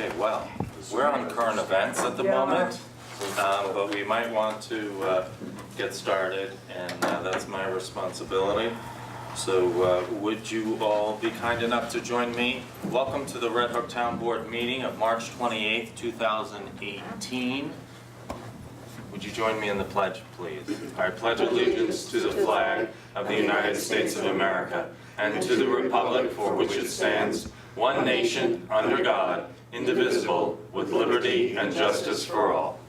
Okay, well, we're on current events at the moment, but we might want to get started, and that's my responsibility. So would you all be kind enough to join me? Welcome to the Red Hook Town Board meeting of March 28th, 2018. Would you join me in the pledge, please? I pledge allegiance to the flag of the United States of America and to the republic for which it stands, one nation, under God, indivisible, with liberty and justice for all.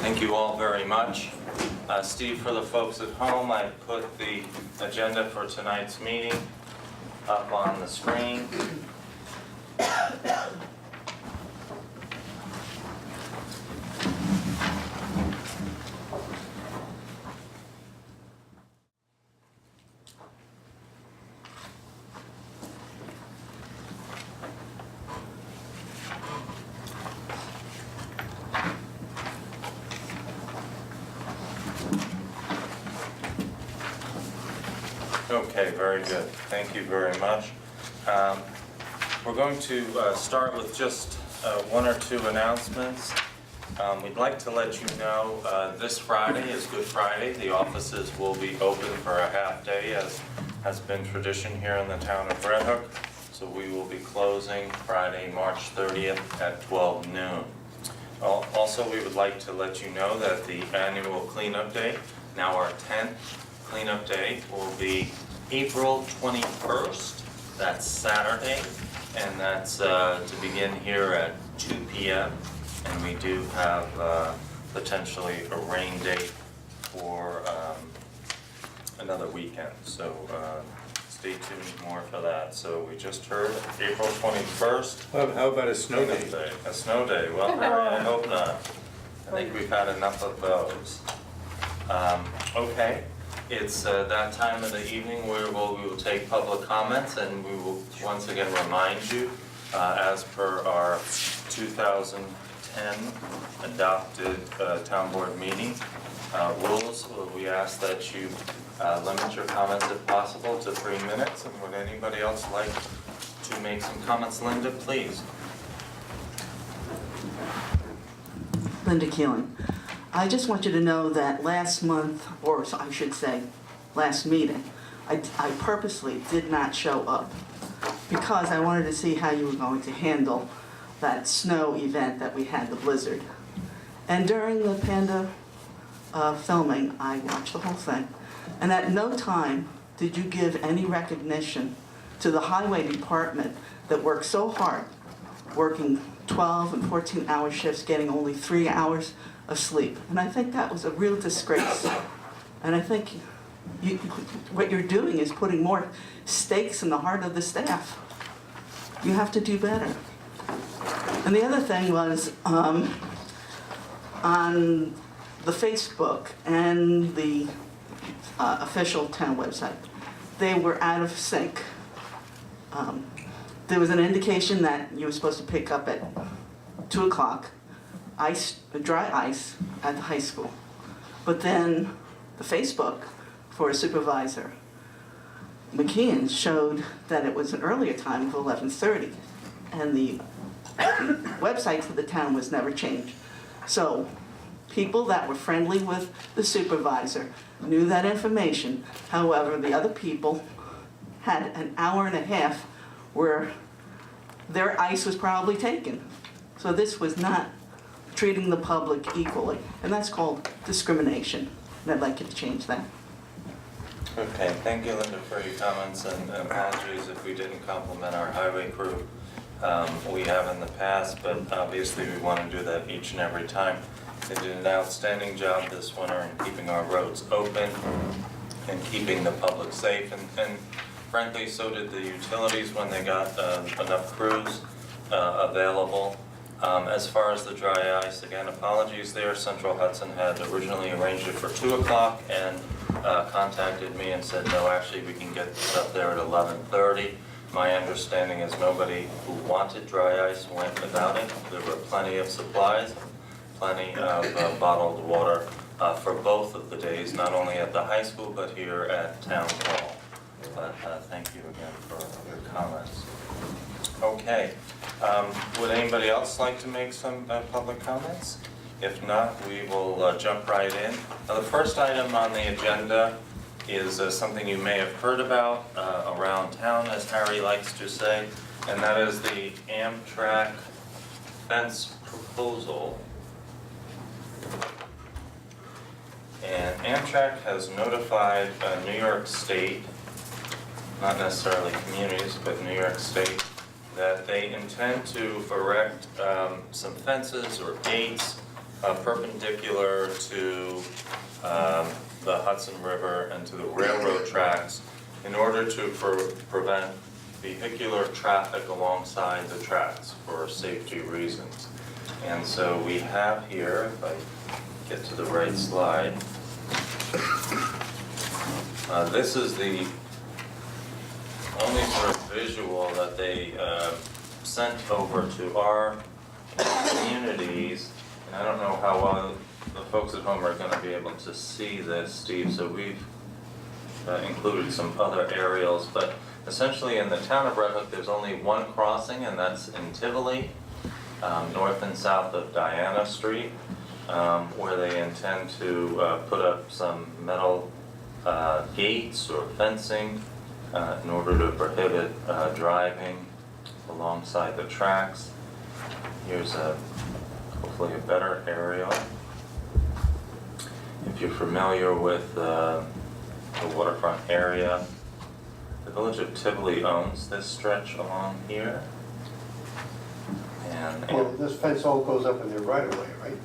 Thank you all very much. Steve, for the folks at home, I put the agenda for tonight's meeting up on the screen. Okay, very good. Thank you very much. We're going to start with just one or two announcements. We'd like to let you know this Friday is Good Friday. The offices will be open for a half day, as has been tradition here in the town of Red Hook. So we will be closing Friday, March 30th at 12 noon. Also, we would like to let you know that the annual cleanup day, now our 10th cleanup day, will be April 21st. That's Saturday, and that's to begin here at 2 p.m. And we do have potentially a rain date for another weekend. So stay tuned more for that. So we just heard April 21st. How about a snow day? A snow day. Well, I hope not. I think we've had enough of those. Okay. It's that time of the evening where we will take public comments, and we will once again remind you, as per our 2010 adopted town board meeting rules, we ask that you limit your comments if possible to 3 minutes. And would anybody else like to make some comments? Linda, please. Linda Keeling. I just want you to know that last month, or I should say last meeting, I purposely did not show up because I wanted to see how you were going to handle that snow event that we had, the blizzard. And during the Panda filming, I watched the whole thing, and at no time did you give any recognition to the highway department that worked so hard, working 12 and 14-hour shifts, getting only 3 hours of sleep. And I think that was a real disgrace. And I think what you're doing is putting more stakes in the heart of the staff. You have to do better. And the other thing was on the Facebook and the official town website, they were out of sync. There was an indication that you were supposed to pick up at 2 o'clock. Dry ice at the high school. But then the Facebook for a supervisor, McKeon, showed that it was an earlier time of 11:30, and the website for the town was never changed. So people that were friendly with the supervisor knew that information. However, the other people had an hour and a half where their ice was probably taken. So this was not treating the public equally, and that's called discrimination, and I'd like you to change that. Okay, thank you, Linda, for your comments, and apologies if we didn't compliment our highway crew. We have in the past, but obviously we want to do that each and every time. They did an outstanding job this winter in keeping our roads open and keeping the public safe, and frankly, so did the utilities when they got enough crews available. As far as the dry ice, again, apologies there. Central Hudson had originally arranged it for 2 o'clock and contacted me and said, no, actually we can get this up there at 11:30. My understanding is nobody who wanted dry ice went without it. There were plenty of supplies, plenty of bottled water for both of the days, not only at the high school but here at Town Hall. but thank you again for your comments. Okay, would anybody else like to make some public comments? If not, we will jump right in. Now, the first item on the agenda is something you may have heard about around town, as Harry likes to say, and that is the Amtrak fence proposal. And Amtrak has notified New York State, not necessarily communities, but New York State, that they intend to erect some fences or gates perpendicular to the Hudson River and to the railroad tracks in order to prevent vehicular traffic alongside the tracks for safety reasons. And so we have here, if I get to the right slide, this is the only sort of visual that they sent over to our communities. And I don't know how well the folks at home are going to be able to see this, Steve, so we've included some other aerials. But essentially in the town of Red Hook, there's only one crossing, and that's in Tivoli, north and south of Diana Street, where they intend to put up some metal gates or fencing in order to prohibit driving alongside the tracks. Here's hopefully a better aerial. If you're familiar with the waterfront area, the village of Tivoli owns this stretch along here. And Well, this fence all goes up in the right of way, right?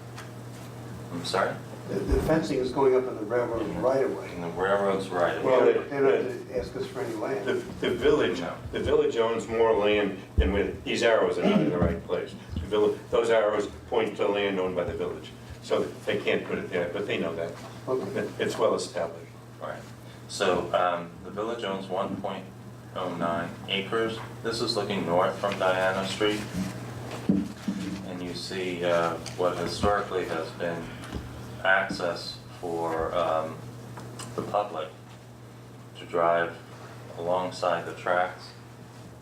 I'm sorry? The fencing is going up in the railroad right of way. In the railroad's right of Well, way. They're not to ask us for any land. The village owns more land, and with these arrows are not in the right place. Those arrows point to land owned by the village, so they can't put it there, but they know that. Okay. It's well established. Right. So the village owns 1.09 acres. This is looking north from Diana Street. And you see what historically has been access for the public to drive alongside the tracks.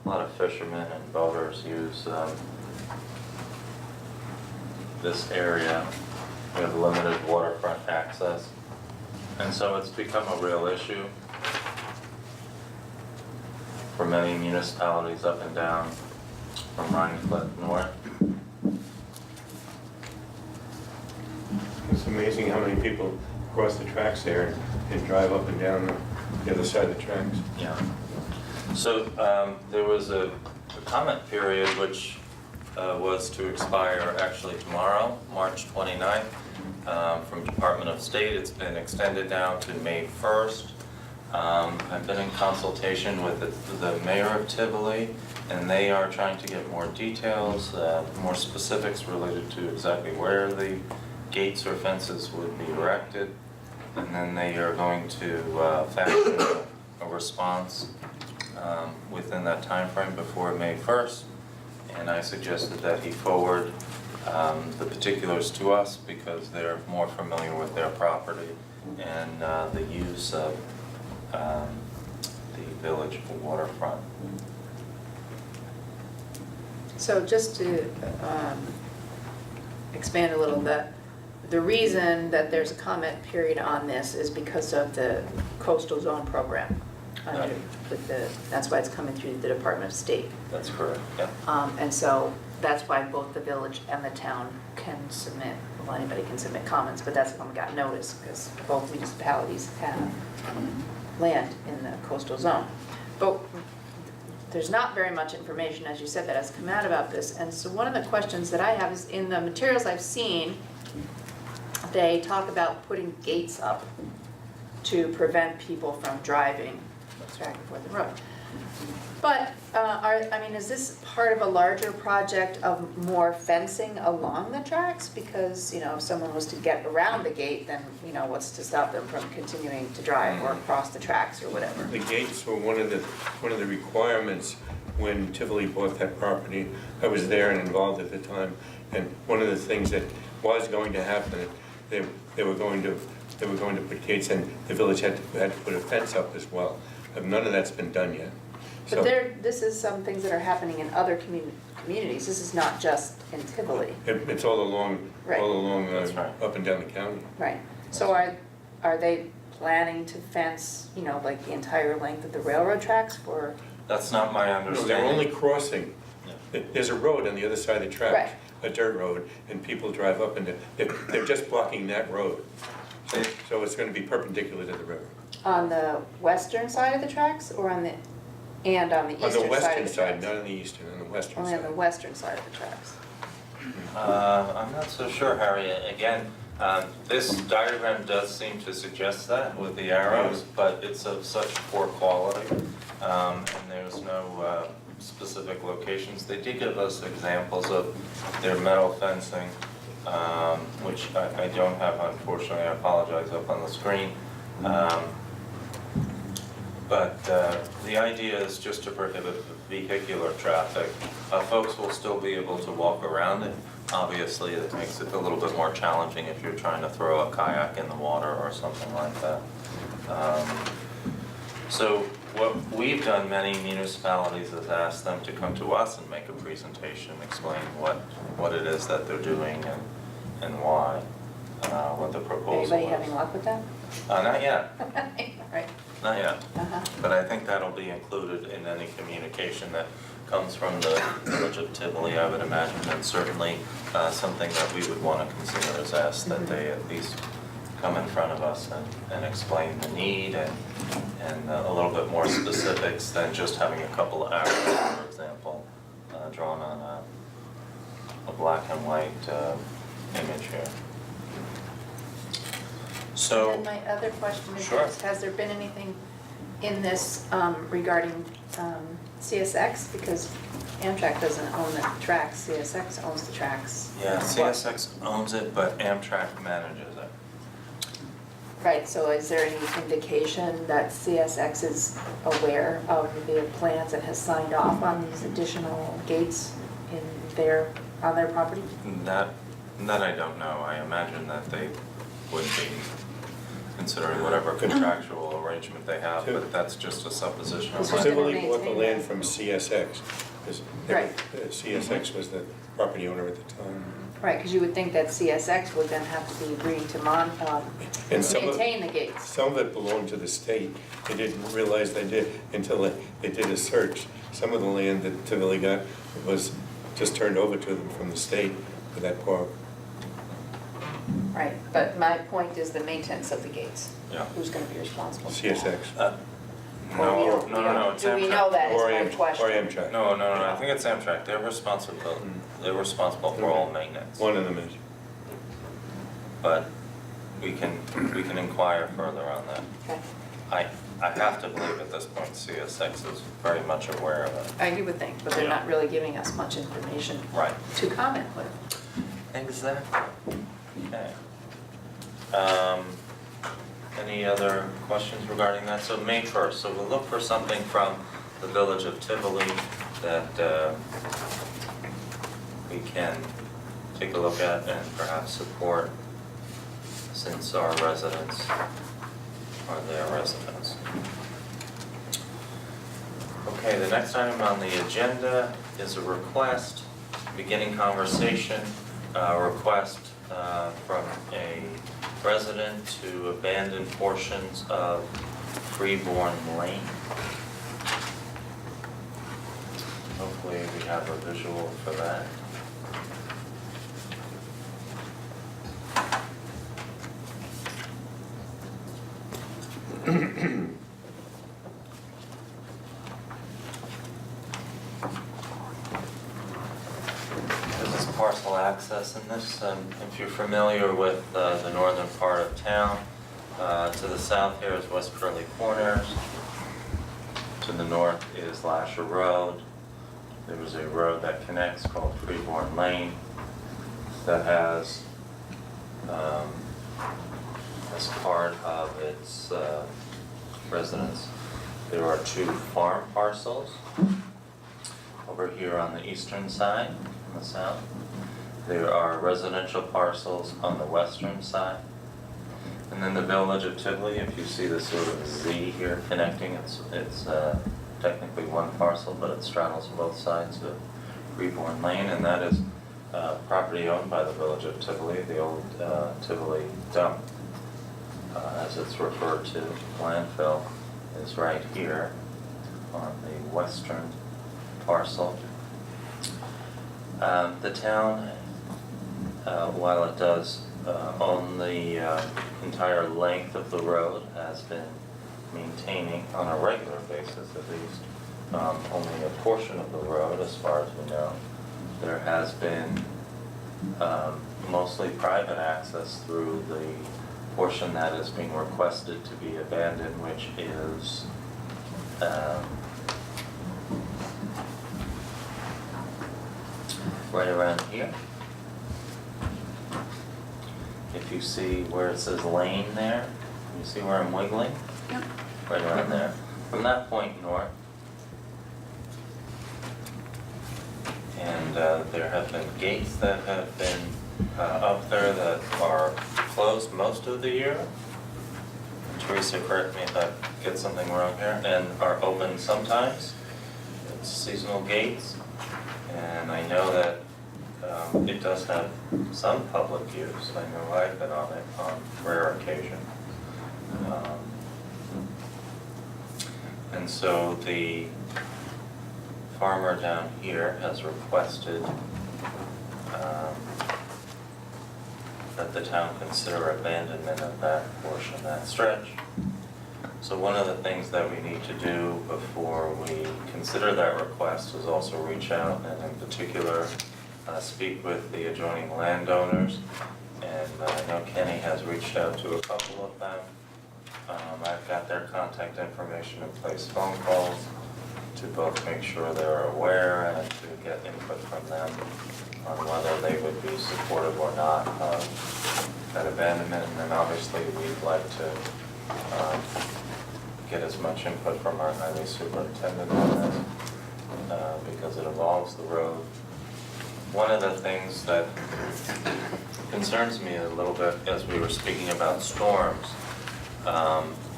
A lot of fishermen and boaters use this area. We have limited waterfront access. And so it's become a real issue for many municipalities up and down from Rhinecliff north. It's amazing how many people cross the tracks there and drive up and down the other side of the tracks. Yeah. So there was a comment period which was to expire actually tomorrow, March 29th, from Department of State. It's been extended now to May 1st. I've been in consultation with the mayor of Tivoli, and they are trying to get more details, more specifics related to exactly where the gates or fences would be erected, and then they are going to fashion a response within that time frame before May 1st. And I suggested that he forward the particulars to us because they're more familiar with their property and the use of the village waterfront. So just to expand a little bit, the reason that there's a comment period on this is because of the coastal zone program. That's why it's coming through the Department of State. That's correct, yeah. And so that's why both the village and the town can submit, well, anybody can submit comments, but that's when we got notice, because both municipalities have land in the coastal zone. But there's not very much information, as you said, that has come out about this. And so one of the questions that I have is, in the materials I've seen, they talk about putting gates up to prevent people from driving back and forth the road. But, is this part of a larger project of more fencing along the tracks? Because, if someone was to get around the gate, then, what's to stop them from continuing to drive or cross the tracks or whatever? The gates were one of the requirements when Tivoli bought that property. I was there and involved at the time, and one of the things that was going to happen, they were going to put gates, and the village had to put a fence up as well. None of that's been done yet. But this is some things that are happening in other communities. This is not just in Tivoli. It's all along, Right. That's right. up and down the county. Right. So are they planning to fence, like the entire length of the railroad tracks for? That's not my No, understanding. they're only crossing. Yeah. There's a road on the other side of the tracks. Right. A dirt road, and people drive up and they're just blocking that road. So it's gonna be perpendicular to the river. On the western side of the tracks or on the eastern side of the tracks? On the western side, not on the eastern, on the western Only on the side. western side of the tracks. I'm not so sure, Harry. Again, this diagram does seem to suggest that with the arrows, but it's of such poor quality, and there's no specific locations. They did give us examples of their metal fencing, which I don't have, unfortunately. I apologize, up on the screen. But the idea is just to prohibit vehicular traffic. Folks will still be able to walk around it. Obviously, it makes it a little bit more challenging if you're trying to throw a kayak in the water or something like that. So what we've done, many municipalities has asked them to come to us and make a presentation, explain what it is that they're doing and why, what the proposal is. Anybody having luck with that? Not yet, Right. not yet. Uh-huh. But I think that'll be included in any communication that comes from the Village of Tivoli, I would imagine, and certainly something that we would want to consider is ask that they at least come in front of us and explain the need and a little bit more specifics than just having a couple of arrows, for example, drawn on a black and white image here. So. And then my other question is Sure. this, has there been anything in this regarding CSX? Because Amtrak doesn't own the tracks, CSX owns the tracks. Yeah, What? CSX owns it, but Amtrak manages it. Right, so is there any indication that CSX is aware of the plans and has signed off on these additional gates on their property? That I don't know. I imagine that they would be considering whatever contractual arrangement they have, but that's just a supposition of Who's mine. gonna Tivoli bought the maintain land that? from CSX, because Right. CSX was the property owner at the time. Right, because you would think that CSX would then have to be agreeing to And some of- maintain the gates. Some of it belonged to the state. They didn't realize they did until they did a search. Some of the land that Tivoli got was just turned over to them from the state for that park. Right, but my point is the maintenance of the gates. Yeah. Who's gonna be responsible? for that? CSX. No, We don't- no, it's Do we Amtrak. know that Or is my Am- question? Or Amtrak. No, I think it's Amtrak. They're responsible for all maintenance. One of them is. But we can inquire further on that. Okay, I have to believe at this point CSX is very much aware of it. you would think, but they're Yeah. not really giving us much information Right. to comment with. Exactly. Okay. Any other questions regarding that? So May 1st, so we'll look for something from the Village of Tivoli that we can take a look at and perhaps support, since our residents are their residents. Okay, the next item on the agenda is a request, beginning conversation, request from a resident to abandon portions of Freeborn Lane. Hopefully we have a visual for that. This is parcel access in this. If you're familiar with the northern part of town, to the south here is West Curly Corners. To the north is Lasher Road. There is a road that connects called Freeborn Lane that has, as part of its residence, there are two farm parcels over here on the eastern side, on the south. There are residential parcels on the western side. And And then the Village of Tivoli, if you see the sort of Z here connecting, it's technically one parcel, but it straddles both sides of Reborn Lane, and that is property owned by the Village of Tivoli, the old Tivoli dump, as it's referred to. Landfill is right here on the western parcel. The town, while it does own the entire length of the road, has been maintaining on a regular basis at least only a portion of the road as far as we know. There has been mostly private access through the portion that is being requested to be abandoned, which is right around here. If you see where it says lane there, you see where I'm wiggling? Yep. Right around there. From that point north. And there have been gates that have been up there that are closed most of the year. Teresa, correct me if I get something wrong here, and are open sometimes. It's seasonal gates. And I know that it does have some public use. I know I've been on it on rare occasion. And so the farmer down here has requested that the town consider abandonment of that portion, that stretch. So one of the things that we need to do before we consider that request is also reach out and in particular speak with the adjoining landowners. And I know Kenny has reached out to a couple of them. I've got their contact information and place phone calls to both make sure they're aware and to get input from them on whether they would be supportive or not of that abandonment. And then obviously we'd like to get as much input from our highway superintendent on this because it involves the road. One of the things that concerns me a little bit as we were speaking about storms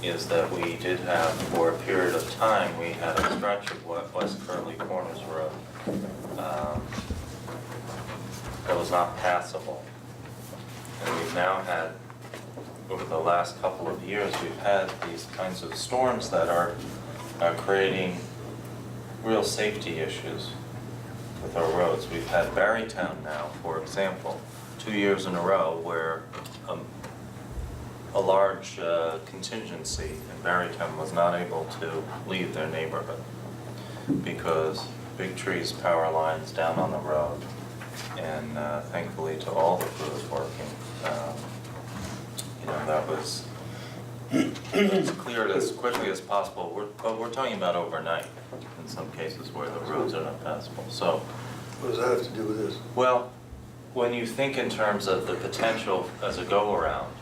is that we did have, for a period of time, we had a stretch of what West Curly Corners Road that was not passable. And we've now had, over the last couple of years, we've had these kinds of storms that are creating real safety issues with our roads. We've had Barrytown now, for example, 2 years in a row where a large contingency in Barrytown was not able to leave their neighborhood because big trees, power lines down on the road. And thankfully to all the crews working, that was it's cleared as quickly as possible. But we're talking about overnight in some cases where the roads are not passable. So What does that have to do with this? well, when you think in terms of the potential as a go-around,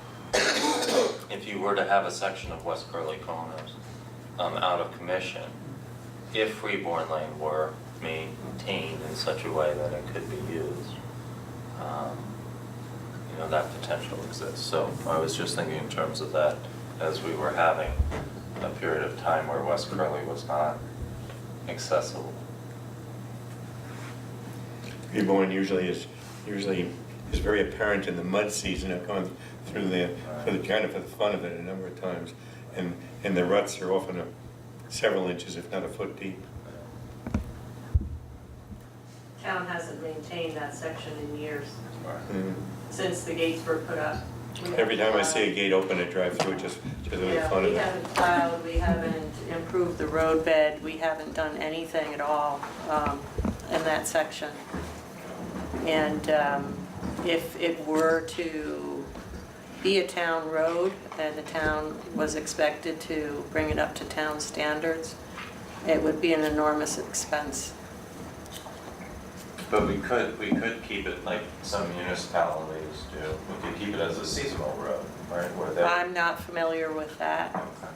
if you were to have a section of West Curly Corners out of commission, if Reborn Lane were maintained in such a way that it could be used, that potential exists. So I was just thinking in terms of that as we were having a period of time where West Curly was not accessible. Reborn usually is very apparent in the mud season. I've gone through there for the fun of it a number of times, and the ruts are often several inches, if not a foot deep. Town hasn't maintained that section in years, Mm. since the gates were put up. Every time I see a gate open, I drive through it just for the Yeah, fun of we it. haven't plowed, we haven't improved the road bed, we haven't done anything at all in that section. And if it were to be a town road and the town was expected to bring it up to town standards, it would be an enormous expense. But we could keep it like some municipalities do. We could keep it as a seasonal road, right? Where they. I'm not familiar with that. Okay.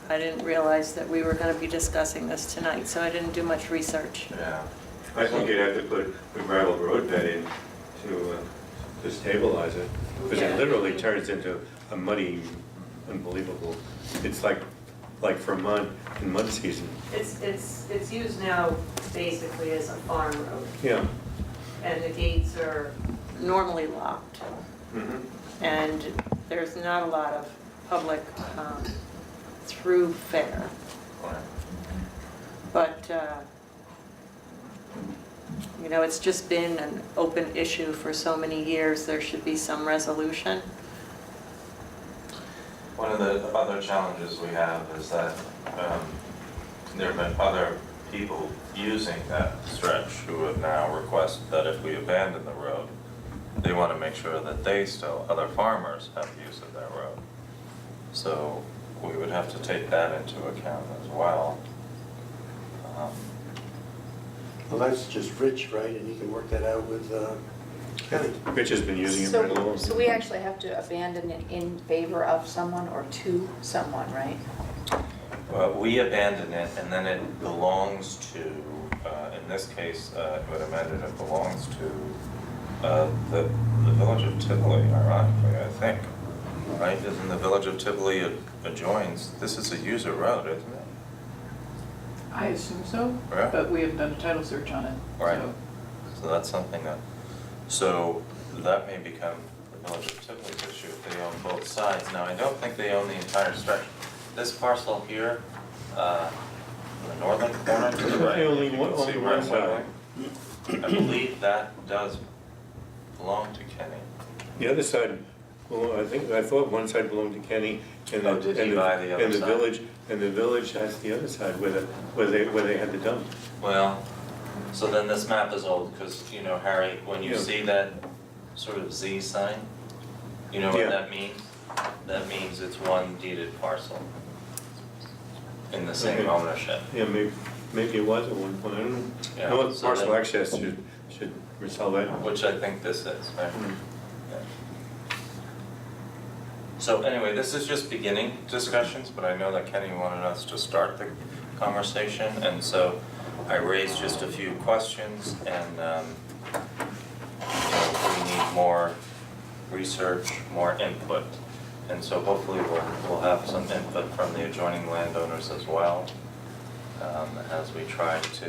I didn't realize that we were going to be discussing this tonight, so I didn't do much research. Yeah. I think you'd have to put a gravel road bed in to stabilize it, because Yeah. it literally turns into a muddy unbelievable. It's like for mud, in mud season. It's used now basically as a farm road, Yeah. and the gates are normally locked. And there's not a lot of public through fare. But, you know, it's just been an open issue for so many years, there should be some resolution. One of the other challenges we have is that there have been other people using that stretch who have now requested that if we abandon the road, they want to make sure that they still, other farmers, have use of that road. So we would have to take that into account as well. Well, that's just Rich, right, and he can work that out with Kelly. Rich has been using it right along. So we actually have to abandon it in favor of someone or to someone, right? Well, we abandon it, and then it belongs to, in this case, it would amend it belongs to the village of Tivoli, ironically, I think. Right, isn't the village of Tivoli adjoins, this is a user road, isn't it? I assume so, Yeah. but we haven't done a title search on it. Right. So So that's something that, so that may become the village of Tivoli's issue if they own both sides. Now, I don't think they own the entire stretch. This parcel here, the northern corner to the right, They only you want- can see only where one I'm side. wiggling. I believe that does belong to Kenny. The other side, well, I thought one side belonged to Kenny, and Oh, did he buy the other and the side? village has the other side where they had the dump. Well, so then this map is old, because, you know, Harry, when you Yeah. see that sort of Z sign, you know what Yeah. that means? That means it's one deeded parcel in the same Okay. ownership. Yeah, maybe it was at one point, I don't know. Yeah, No, so parcel then- access should resolve that. Which I think this is, right? Mm. Yeah. So anyway, this is just beginning discussions, but I know that Kenny wanted us to start the conversation, and so I raised just a few questions, and we need more research, more input. And so hopefully we'll have some input from the adjoining landowners as well, as we try to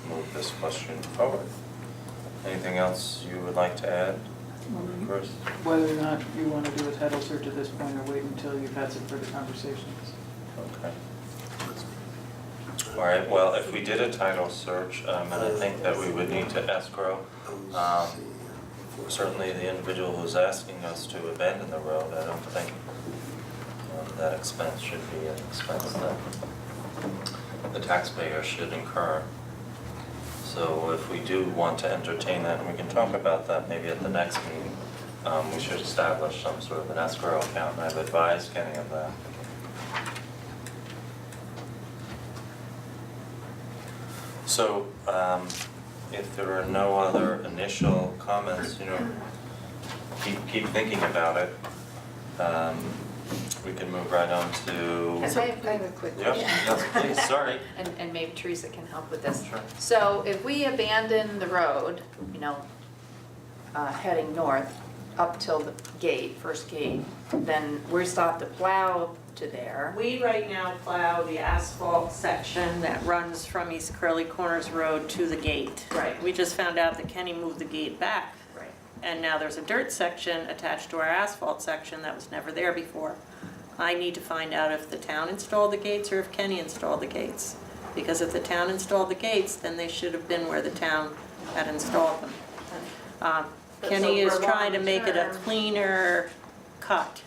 move this question forward. Anything else you would like to add, Chris? whether or not you want to do a title search at this point or wait until you've had some further conversations. Okay. All right, well, if we did a title search, and I think that we would need to escrow, certainly the individual who's asking us to abandon the road, I don't think that expense should be an expense that the taxpayer should incur. So if we do want to entertain that, and we can talk about that maybe at the next meeting, we should establish some sort of an escrow account, and I've advised Kenny of that. So, if there are no other initial comments, you know, keep thinking about it. We can move right on to. I have a quick Yes, question. yes, please, sorry. And maybe Teresa can help with this. Sure. So if we abandon the road, you know, heading north up till the gate, first gate, then we're stopped to plow to there. We right now plow the asphalt section that runs from East Curly Corners Road to the gate. Right. We just found out that Kenny moved the gate back, Right. and now there's a dirt section attached to our asphalt section that was never there before. I need to find out if the town installed the gates or if Kenny installed the gates. Because if the town installed the gates, then they should have been where the town had installed them. Kenny is trying to make it a cleaner cut,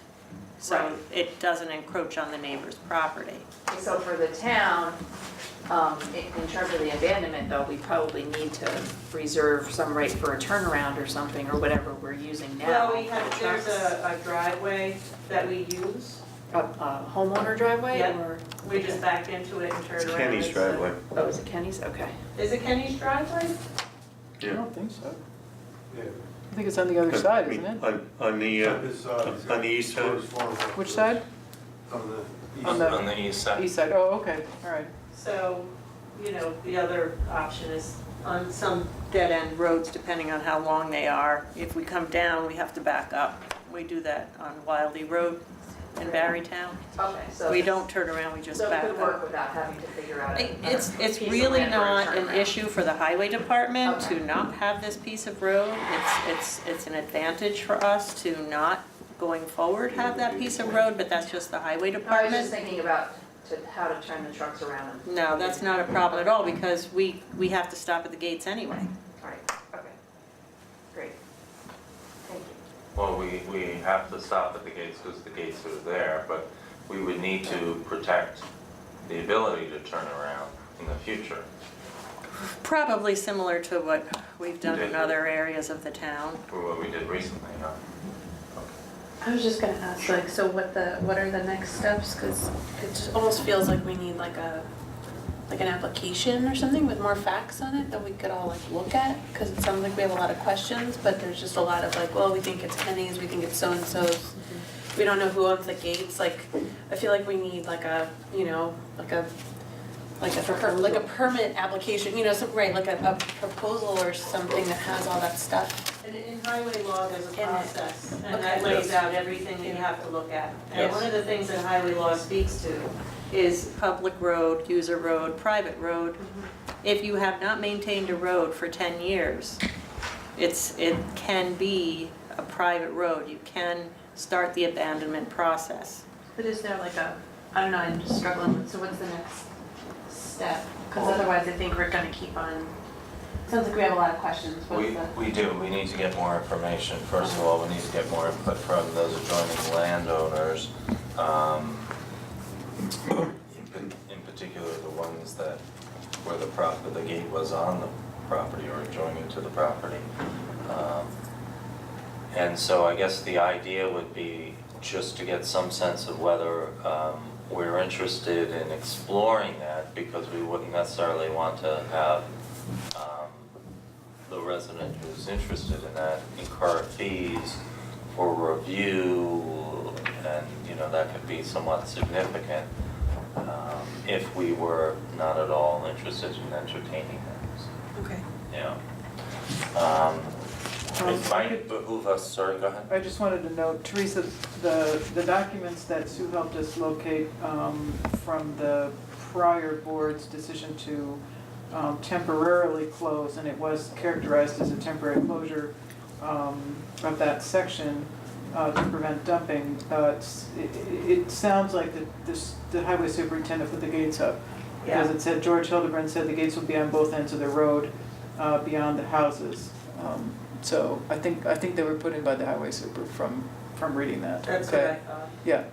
so Right. it doesn't encroach on the neighbor's property. So for the town, in terms of the abandonment though, we probably need to reserve some right for a turnaround or something, or whatever we're using now. Well, there's Trucks. a driveway that we use. A homeowner driveway, Yeah. or? We just backed into it and turned It's around. Kenny's driveway. Oh, is it Kenny's? Okay. Is it Kenny's driveway? I don't think so. Yeah. I think it's on the other side, isn't it? On the, His, on the east side? Which side? On the east. On the- On the east side. East side, oh, okay, all right. So, you know, the other option is on some dead-end roads, depending on how long they are. If we come down, we have to back up. We do that on Wildy Road. in Barrytown. Okay, so. We don't turn around, we just So it back could work up. without having to figure out a. It's piece of really land for a not an turnaround. issue for the highway department Okay. to not have this piece of road. It's an advantage for us to not, going forward, have that piece of road, but that's just the highway I was just department. thinking about how to turn the trucks around. No, that's not a problem at all, because we have to stop at the gates anyway. Right, okay. Great. Thank you. Well, we have to stop at the gates because the gates are there, but we would need to protect the ability to turn around in the future. Probably similar to what we've done in other areas of the town. For what we did recently, huh? I was just gonna ask, like, so what are the next steps? Because it just almost feels like we need like an application or something with more facts on it that we could all like look at. Because it sounds like we have a lot of questions, but there's just a lot of like, well, we think it's Kenny's, we think it's so-and-so's. We don't know who owns the gates. Like, I feel like we need like a, you know, like a permit application, you know, right, like a proposal or something that has all that stuff. And in highway law, there's a In it. process, and Okay. that lays Yes. out everything that you have to look at. And Yes. one of the things that highway law speaks to is public road, user road, private road. If you have not maintained a road for 10 years, it can be a private road. You can start the abandonment process. But is there like I don't know, I'm just struggling with, so what's the next step? Because otherwise I think we're gonna keep on, sounds like we have a lot of questions. We do, we need to get more information. First of all, we need to get more input from those adjoining landowners. In particular, the ones that, where the gate was on the property or adjoining to the property. And so I guess the idea would be just to get some sense of whether we're interested in exploring that, because we wouldn't necessarily want to have the resident who's interested in that incur fees for review, and, you know, that could be somewhat significant if we were not at all interested in entertaining those, Okay. you know. It might behoove us, sorry, go ahead. I just wanted to note, Teresa, the documents that Sue helped us locate from the prior board's decision to temporarily close, and it was characterized as a temporary closure of that section to prevent dumping. It sounds like the highway superintendent put the gates up, because it said, George Hildebrand said the gates will be on both ends of the road beyond the houses. So I think they were put in by the highway super from reading that. That's what I Okay. thought. Yeah,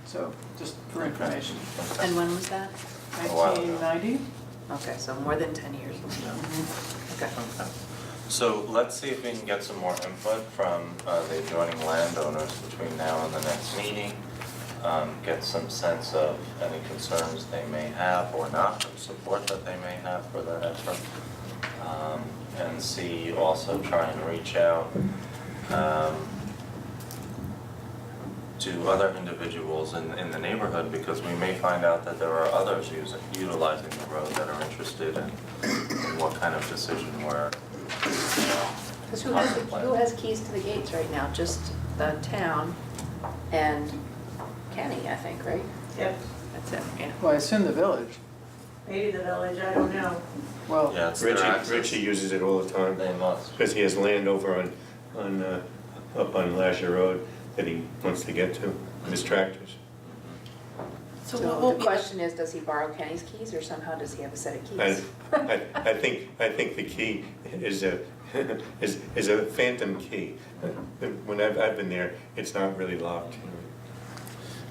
so just for information. And when was that? A while ago. 1990? Okay, so more than 10 years. Okay. Okay. So let's see if we can get some more input from the adjoining landowners between now and the next meeting. Get some sense of any concerns they may have or not, or support that they may have for that effort. And see, also try and reach out to other individuals in the neighborhood, because we may find out that there are others utilizing the road that are interested in what kind of decision we're, you know, Because who contemplating. has keys to the gates right now? Just the town and Kenny, I think, right? Yep, That's it, yeah. Well, I assume the village. maybe the village, I don't know. Well, Yeah, it's their access. Richie uses it all the time, They must. because he has land over up on Lasher Road that he wants to get to, with his tractors. So So what will the be question is, does he borrow Kenny's keys, or somehow does he have a set of keys? I think the key is a phantom key. When I've been there, it's not really locked.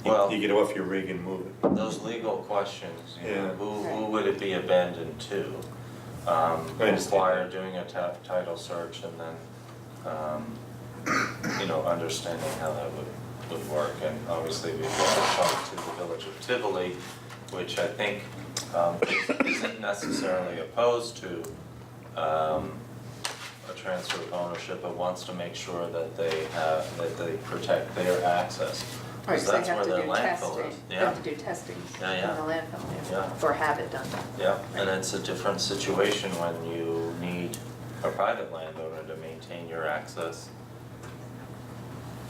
Well- You get off your rig and move it. Those legal questions, you know, Yeah. who would it be abandoned to? understand. Require doing a title search and then, you know, understanding how that would work. And obviously we've got to talk to the village of Tivoli, which I think isn't necessarily opposed to a transfer of ownership, but wants to make sure that they protect their access. Right, Because so they that's have where to their do landfill testing, is. they Yeah. have to do testing in the Yeah, yeah. landfill, Yeah. or have it done. Yeah, and it's a different situation when you need a private landowner to maintain your access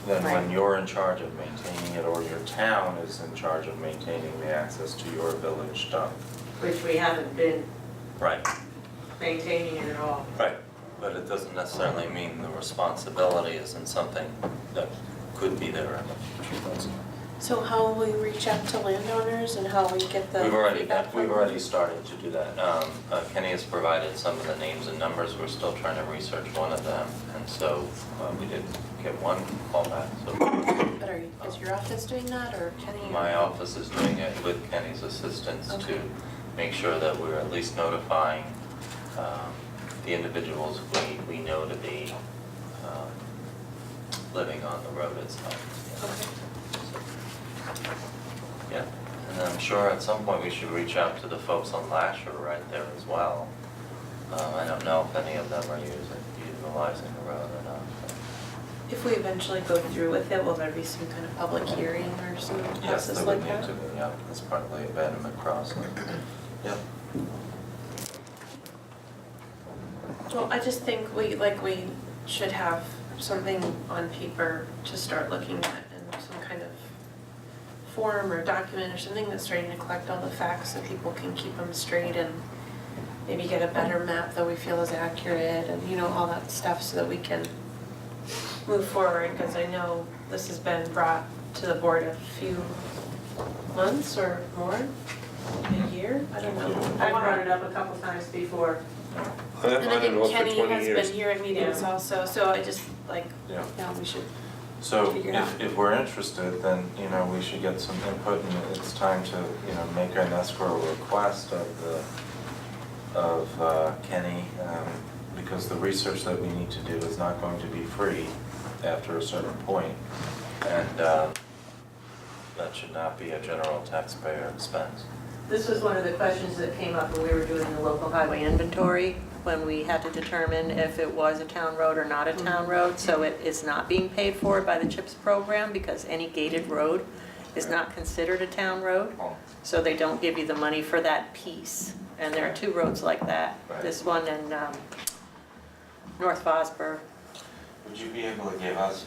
than when Right. you're in charge of maintaining it, or your town is in charge of maintaining the access to your village dump. Which we haven't been Right, maintaining it at all. right, but it doesn't necessarily mean the responsibility isn't something that could be there in the future. That's- So how will we reach out to landowners and how we get the feedback from We've them? already started to do that. Kenny has provided some of the names and numbers, we're still trying to research one of them, and so we did get one callback, so But is your office doing that or Kenny? my office is doing it with Kenny's assistance to Okay. make sure that we're at least notifying the individuals we know to be living on the road itself. Okay. Yeah, and I'm sure at some point we should reach out to the folks on Lasher right there as well. I don't know if any of them are utilizing the road or not. but- If we eventually go through with it, will there be some kind of public hearing or some Yes, process there like would need that? to be, yeah, that's part of the abandonment crossing. Yep. Well, I just think we should have something on paper to start looking at and some kind of form or document or something that's starting to collect all the facts so people can keep them straight and maybe get a better map that we feel is accurate and, you know, all that stuff so that we can move forward, because I know this has been brought to the board a few months or more, a year, I don't know. I brought it up a couple times before. I've And I had it think all for Kenny 20 has years. been here at meetings also, so I just like, Yeah. we should, So Figure it out. if we're interested, then, you know, we should get some input, and it's time to, you know, make an escrow request of Kenny, because the research that we need to do is not going to be free after a certain point, and that should not be a general taxpayer expense. This was one of the questions that came up when we were doing the local highway inventory, when we had to determine if it was a town road or not a town road. So it is not being paid for by the CHIPS program because any gated road is not considered a town road. Oh, So they don't give you the money for that piece. And there are two roads like that. Right. This one and North Fosburg. Would you be able to give us,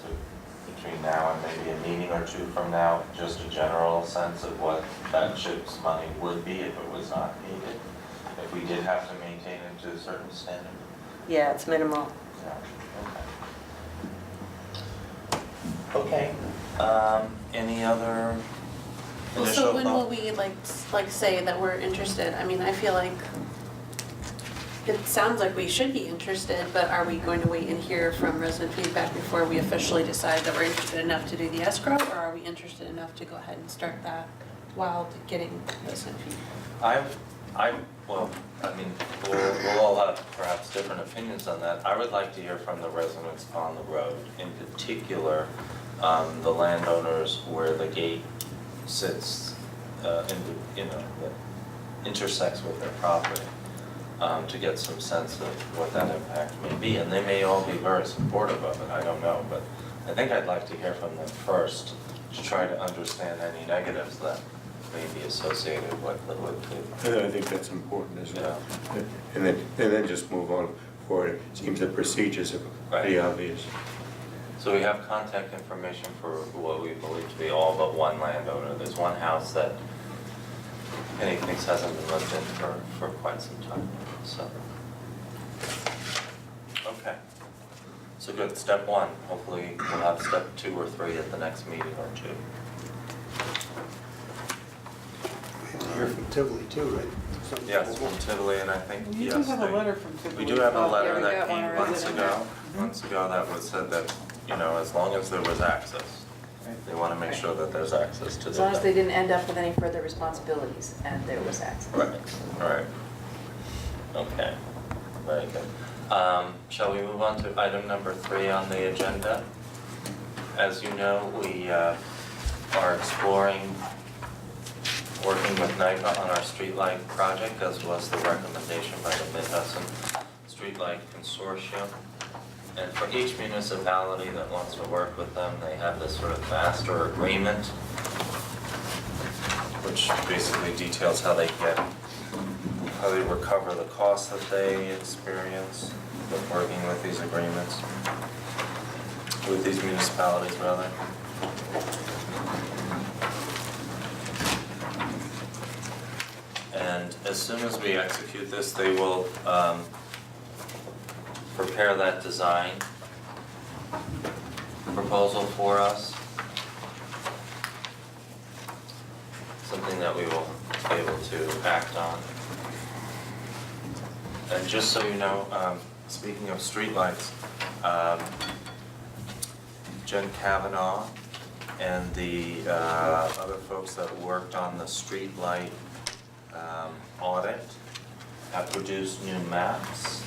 between now and maybe a meeting or two from now, just a general sense of what that CHIPS money would be if it was not needed? If we did have to maintain it to a certain standard? Yeah, it's minimal. Yeah, okay. Any other well, initial so when will thought? we like say that we're interested? I mean, I feel like it sounds like we should be interested, but are we going to wait and hear from resident feedback before we officially decide that we're interested enough to do the escrow? Or are we interested enough to go ahead and start that while getting resident feedback? Well, I mean, we'll all have perhaps different opinions on that. I would like to hear from the residents on the road, in particular, the landowners where the gate sits, that intersects with their property, to get some sense of what that impact may be. And they may all be very supportive of it, I don't know, but I think I'd like to hear from them first to try to understand any negatives that may be associated with I think that's important as well. And then just move on forward. It seems the procedures are pretty obvious. So we have contact information for what we believe to be all but one landowner. There's one house that Kenny thinks hasn't been lived in for quite some time, so. Okay. So good, step one. Hopefully we'll have step 2 or 3 at the next meeting or 2. We have to hear from Tivoli too, right? Something Yes, formal. from Tivoli, and I think, We yes. do have a they- letter from Tivoli. We do have a Oh, yeah, letter we that got one came already. months ago that was said that, you know, as long as there was access, they want to make sure that there's access to As the. long as they didn't end up with any further responsibilities and there was access. Right. Okay, very good. Shall we move on to item number 3 on the agenda? As you know, we are exploring working with NIPA on our streetlight project, as was the recommendation by the Mid-Hudson Streetlight Consortium. And for each municipality that wants to work with them, they have this sort of master agreement, which basically details how they recover the costs that they experience with working with these agreements. with these municipalities, rather. And as soon as we execute this, they will prepare that design proposal for us. Something that we will be able to act on. And just so you know, speaking of streetlights, Jen Kavanaugh and the other folks that worked on the streetlight audit have produced new maps.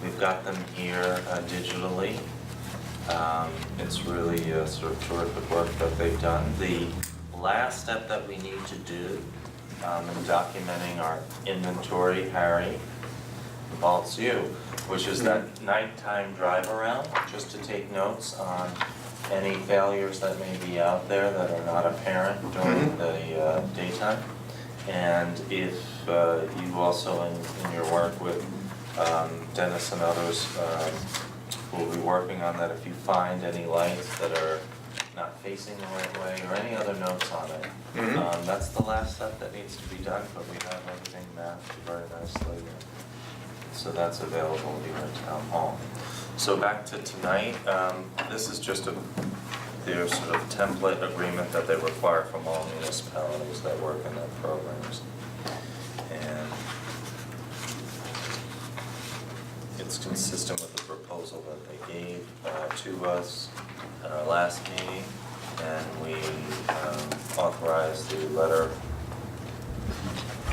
We've got them here digitally. It's really sort of terrific work that they've done. The last step that we need to do in documenting our inventory, Harry, involves you, which is that nighttime drive around, just to take notes on any failures that may be out there that are not apparent during the daytime. And if you also in your work with Dennis and others will be working on that, if you find any lights that are not facing the right way or any other notes on it, that's the last step that needs to be done, but we have everything mapped very nicely. So that's available here at Town Hall. So back to tonight, this is just their sort of template agreement that they require from all municipalities that work in their programs. And it's consistent with the proposal that they gave to us at our last meeting, and we authorized the letter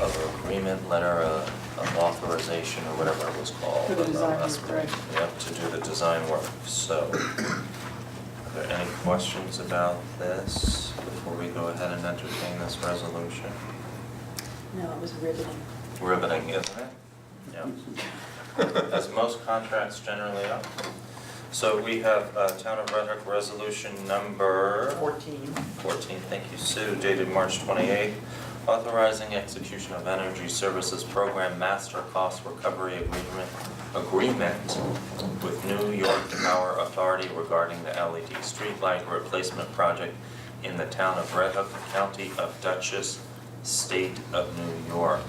of agreement, letter of authorization, or whatever it was called. For the design work, right. Yep, to do the design work. So, are there any questions about this before we go ahead and entertain this resolution? No, it was riveting. Riveting, isn't it? Yeah. As most contracts generally are. So we have Town of Red Hook Resolution number 14, thank you, Sue, dated March 28th, authorizing execution of Energy Services Program Master Cost Recovery Agreement with New York Power Authority regarding the LED streetlight replacement project in the Town of Red Hook, County of Dutchess, State of New York.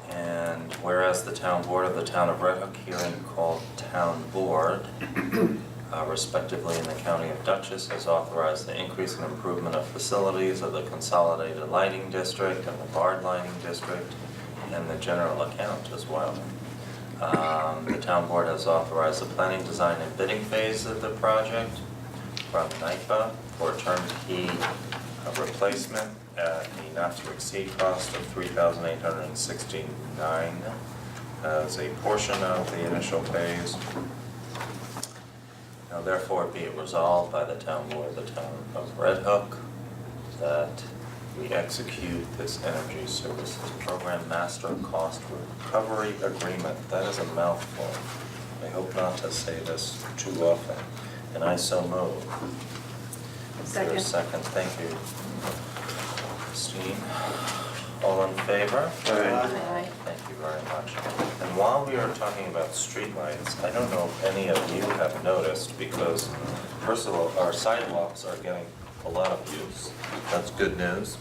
And whereas the Town Board of the Town of Red Hook, herein called Town Board, respectively in the County of Dutchess, has authorized the increase and improvement of facilities of the Consolidated Lighting District and the Bard Lighting District, and the general account as well. The Town Board has authorized the planning, design, and bidding phase of the project from NIPA for a turnkey replacement at a not-to-exceed cost of $3,869 as a portion of the initial phase. Now therefore be it resolved by the Town Board of the Town of Red Hook that we execute this Energy Services Program Master Cost Recovery Agreement. That is a mouthful. I hope not to say this too often. And I so move. Is there a second? Thank you, Christine. All in favor? Aye. Thank you very much. And while we are talking about streetlights, I don't know if any of you have noticed, because first of all, our sidewalks are getting a lot of use. That's good news.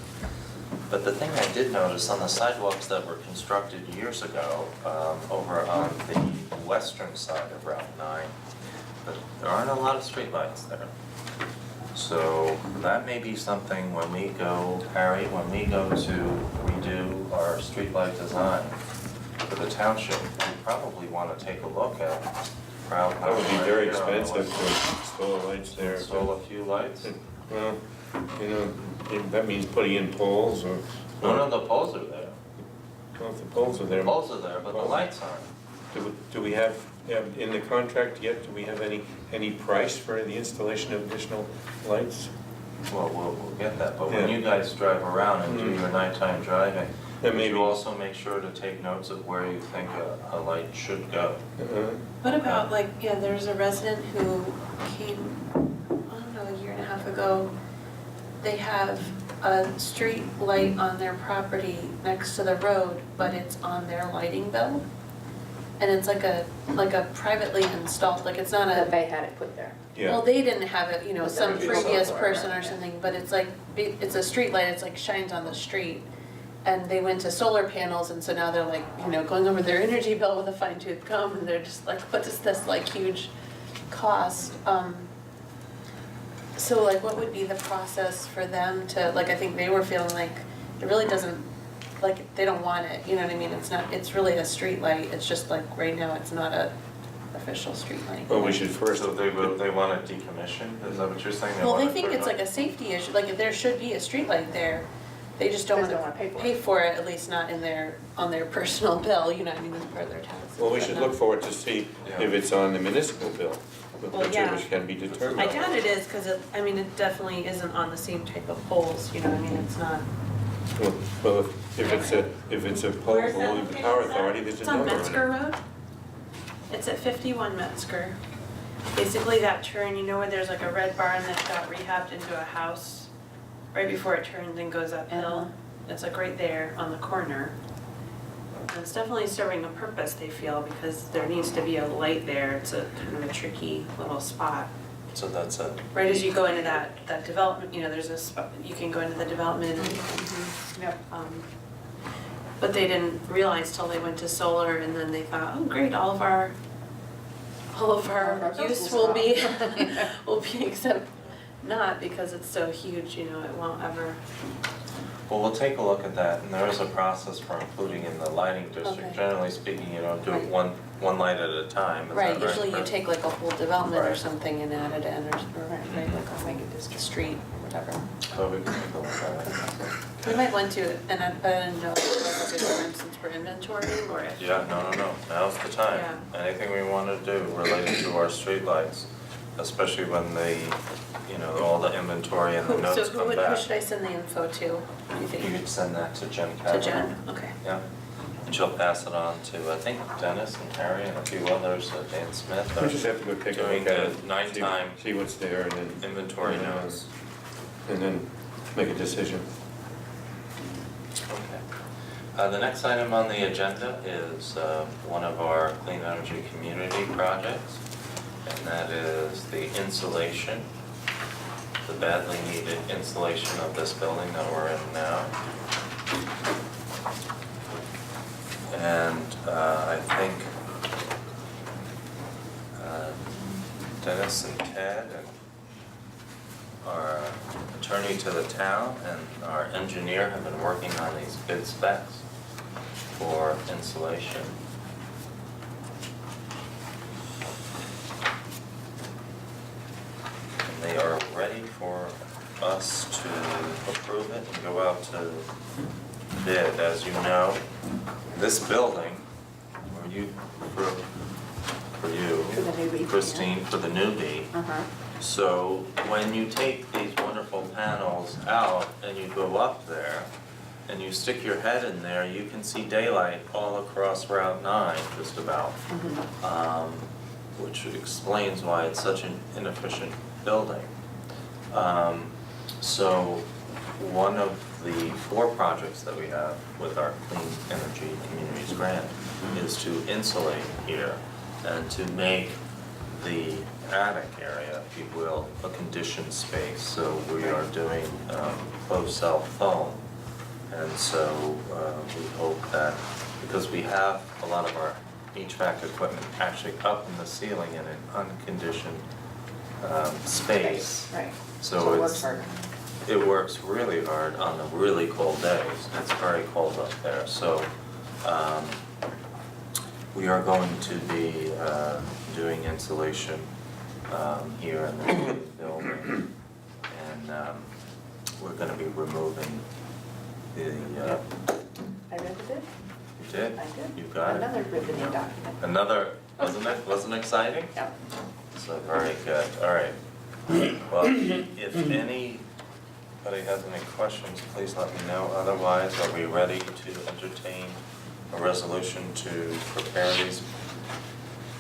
But the thing I did notice on the sidewalks that were constructed years ago, over on the western side of Route 9, but there aren't a lot of streetlights there. So that may be something when we go, Harry, when we go to redo our streetlight design for the township, we probably want to take a look at Route 9. That would be very expensive to install lights there. Install a few lights? Well, you know, that means putting in poles or. No, the poles are there. Well, if the poles are there. The poles are there, but the lights aren't. Do we have, in the contract yet, do we have any price for the installation of additional lights? Well, we'll get that, but when you guys drive around and do your nighttime driving, Then maybe maybe- you also make sure to take notes of where you think a light should go. What about like, yeah, there's a resident who came, I don't know, a year and a half ago. They have a street light on their property next to the road, but it's on their lighting bill. and it's like a privately installed, like it's not That a, they had it put there. well, they didn't have it, you know, But some there was previous software, person right, or yeah. something, but it's like, it's a street light, it's like shines on the street. And they went to solar panels, and so now they're like, you know, going over their energy bill with a fine tooth comb, and they're just like, what is this like huge cost? So like, what would be the process for them to, like, I think they were feeling like, it really doesn't, like, they don't want it, you know what I mean? It's not, it's really a street light, it's just like, right now, it's not a official street light. Well, we should first. So they want it decommissioned, is that what you're saying? Well, want they it think put it's up? like a safety issue, like, there should be a street light there. They just don't Just don't wanna wanna pay for it. pay for it, at least not in their, on their personal bill, you know what I mean, as part of their taxes. Well, we but should not- look forward to see if it's on the municipal bill, Well, yeah. which can be determined. I doubt it is, cause it, I mean, it definitely isn't on the same type of poles, you know what I mean, it's not. Well, if it's a pole Where's that below the located? power Is that- authority, there's a It's on number on it. Metzger Road. It's at 51 Metzger. Basically that turn, you know where there's like a red barn that got rehabbed into a house? Right before it turns and goes uphill. It's like right there on the corner. And it's definitely serving a purpose, they feel, because there needs to be a light there. It's a kind of a tricky little spot. So that's a, Right as you go into that development, you know, there's a spot, you can go into the development and Yep. but they didn't realize till they went to solar, and then they thought, oh, great, all of our use will be, except not, because it's so huge, you know, it won't ever. well, we'll take a look at that, and there is a process for including in the lighting district. Okay. Generally speaking, you don't do it Right. one light at a time, is that Right, usually you Chris? take like a whole development or Right. something and add it in, or right, like I'll make it just a street, or whatever. So we can take a look at it. We might want to, and I don't know, if it's a good time since we're inventorying, or if. Yeah, no, now's the time. Anything we want to do related to our streetlights, especially when they, you know, all the inventory and the notes So come who back. should I send the info to, do you You think? could send that to Jen To Kavanaugh. Jen, okay. Yeah, and she'll pass it on to, I think, Dennis and Harry and a few others, Dan Smith. We just have to go take a Doing look at the it. nighttime See what's there and then. inventory notes. And then make a decision. Okay. The next item on the agenda is one of our clean energy community projects, and that is the insulation, the badly needed insulation of this building that we're in now. And I think Dennis and Ted and our attorney to the town and our engineer have been working on these bid specs for insulation. And they are ready for us to approve it and go out to bid. As you know, this building, for you, For the newbie, yeah. Christine, for the newbie. Uh-huh. So when you take these wonderful panels out and you go up there and you stick your head in there, you can see daylight all across Route 9 just about. Which explains why it's such an inefficient building. So one of the 4 projects that we have with our Clean Energy Communities Grant is to insulate here and to make the attic area, if you will, a conditioned space. So we are doing closed cell foam. And so we hope that, because we have a lot of our HVAC equipment actually up in the ceiling in an unconditioned space. Right. So it works it's, hard. it works really hard on the really cold days. It's very cold up there. So we are going to be doing insulation here in this building. And we're going to be removing the, I read the bid? you did? I did. You got it? Another riveting document. Another, wasn't exciting? Yep. So very good, all right. Well, if anybody has any questions, please let me know. Otherwise, are we ready to entertain a resolution to prepare these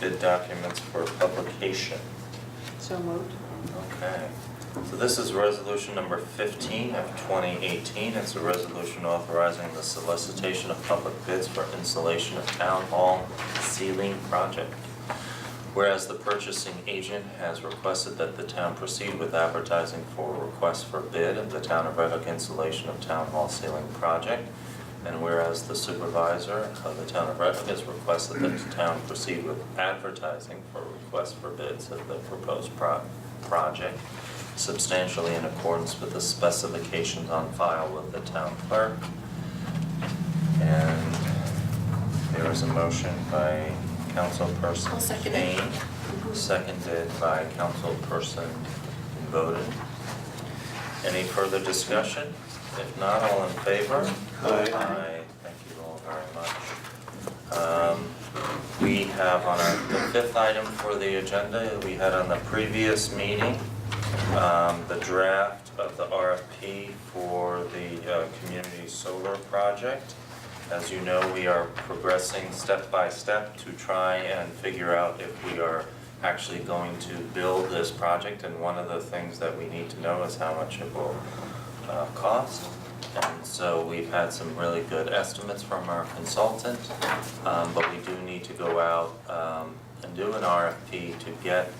bid documents for publication? So moved. Okay. So this is resolution number 15 of 2018. It's a resolution authorizing the solicitation of public bids for installation of town hall ceiling project. Whereas the purchasing agent has requested that the town proceed with advertising for a request for bid of the town of Red Hook installation of town hall ceiling project. And whereas the supervisor of the town of Red Hook has requested that the town proceed with advertising for a request for bids of the proposed project, substantially in accordance with the specifications on file with the town clerk. And there is a motion by Councilperson I'll second it. Kane, seconded by Councilperson Bowden. Any further discussion? If not, all in favor? Aye. Thank you all very much. We have on the fifth item for the agenda, we had on the previous meeting, the draft of the RFP for the community solar project. As you know, we are progressing step by step to try and figure out if we are actually going to build this project, and one of the things that we need to know is how much it will cost. And so we've had some really good estimates from our consultant, but we do need to go out and do an RFP to get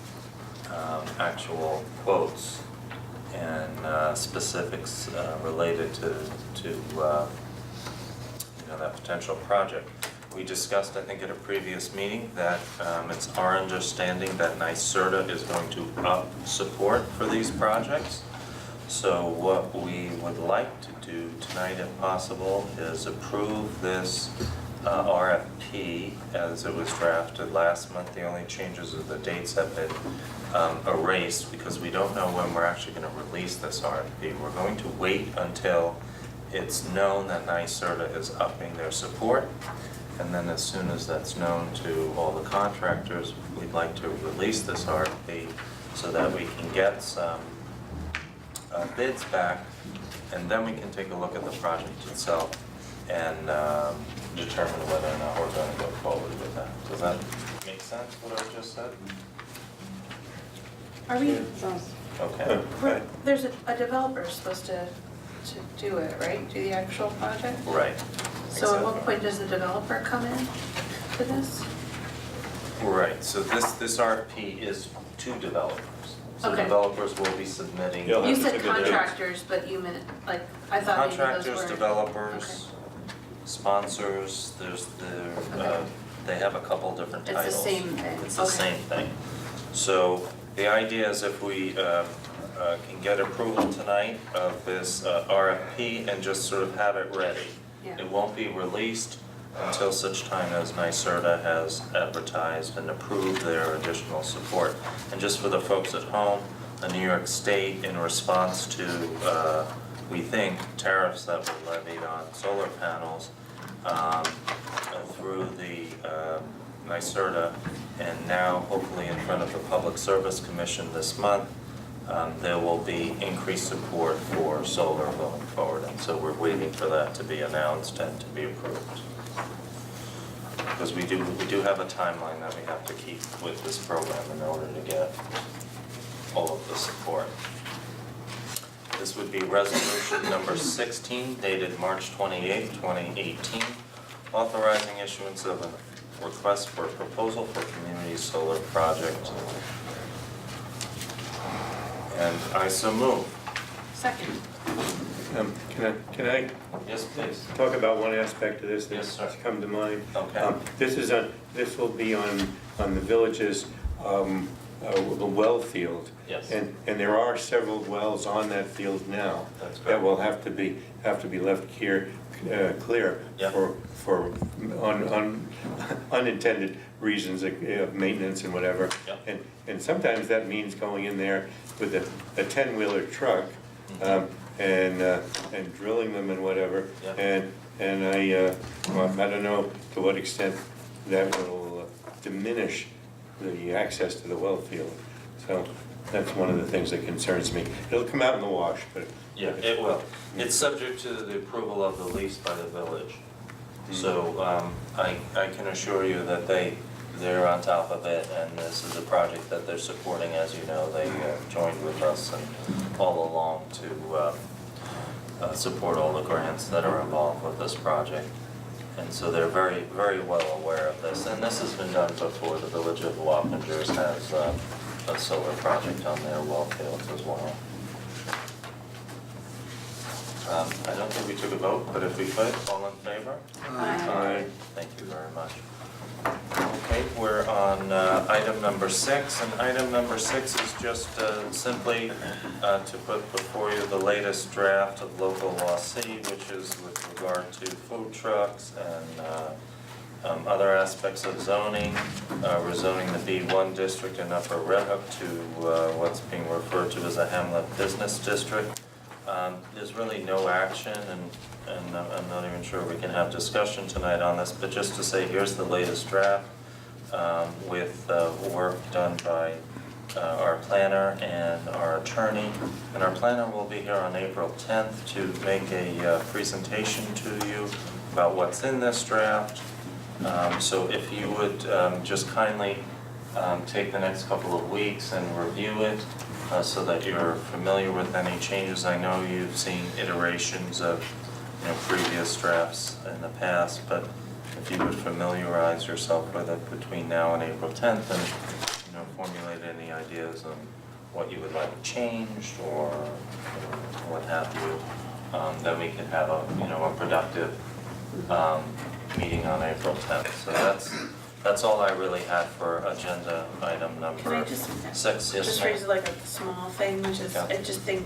actual quotes and specifics related to that potential project. We discussed, I think, at a previous meeting that it's our understanding that NYSERDA is going to up support for these projects. So what we would like to do tonight, if possible, is approve this RFP as it was drafted last month. The only changes are the dates have been erased because we don't know when we're actually going to release this RFP. We're going to wait until it's known that NYSERDA is upping their support, and then as soon as that's known to all the contractors, we'd like to release this RFP so that we can get some bids back, and then we can take a look at the project itself and determine whether or not we're going to go forward with that. Does that make sense, what I just said? Are we, Okay. there's a developer supposed to do it, right? Do the actual project? Right. So at what Exactly. point does the developer come in to this? Right, so this RFP is to developers. So Okay. developers will be submitting. Yeah. You said That's a good idea. contractors, but you meant, like, I thought maybe those were. Contractors, developers, sponsors, there's Okay. they have a couple different It's the titles. same thing, It's the okay. same thing. So the idea is if we can get approval tonight of this RFP and just sort of have it ready. Yeah. It won't be released until such time as NYSERDA has advertised and approved their additional support. And just for the folks at home, the New York State, in response to, we think, tariffs that were levied on solar panels through the NYSERDA, and now hopefully in front of the Public Service Commission this month, there will be increased support for solar going forward. And so we're waiting for that to be announced and to be approved. Because we do have a timeline that we have to keep with this program in order to get all of the support. This would be resolution number 16 dated March 28, 2018, authorizing issuance of a request for a proposal for community solar project. And I so move. Second. Can I Yes, please. talk about one aspect of this Yes, that's sir. come to mind? Okay. This will be on the village's the well field. Yes. And there are several wells on that field now. That's That correct. will have to be left clear Yeah. for unintended reasons of maintenance and whatever. Yeah. And sometimes that means going in there with a 10-wheeler truck and drilling them and whatever. Yeah. And I don't know to what extent that will diminish the access to the well field. So that's one of the things that concerns me. It'll come out in the wash, but. Yeah, it will. It's subject to the approval of the lease by the village. So I can assure you that they're on top of it, and this is a project that they're supporting. As you know, they joined with us and all along to support all the grants that are involved with this project. And so they're very, very well aware of this. And this has been done before. The Village of Wappingers has a solar project on their well fields as well. I don't think we took a vote, but if we could, all in favor? Aye. Thank you very much. Okay, we're on item number 6, and item number 6 is just simply to put before you the latest draft of local law C, which is with regard to food trucks and other aspects of zoning, rezoning the B1 district in Upper Red Hook to what's being referred to as a Hamlet Business District. There's really no action, and I'm not even sure we can have discussion tonight on this, but just to say, here's the latest draft with work done by our planner and our attorney. And our planner will be here on April 10th to make a presentation to you about what's in this draft. So if you would just kindly take the next couple of weeks and review it, so that you're familiar with any changes. I know you've seen iterations of previous drafts in the past, but if you would familiarize yourself with it between now and April 10th and formulate any ideas on what you would like changed or what have you, then we can have a productive meeting on April 10th. So that's all I really had for agenda item number 6. Can I just Yes, raise like a small thing, which is, Yeah. I just think,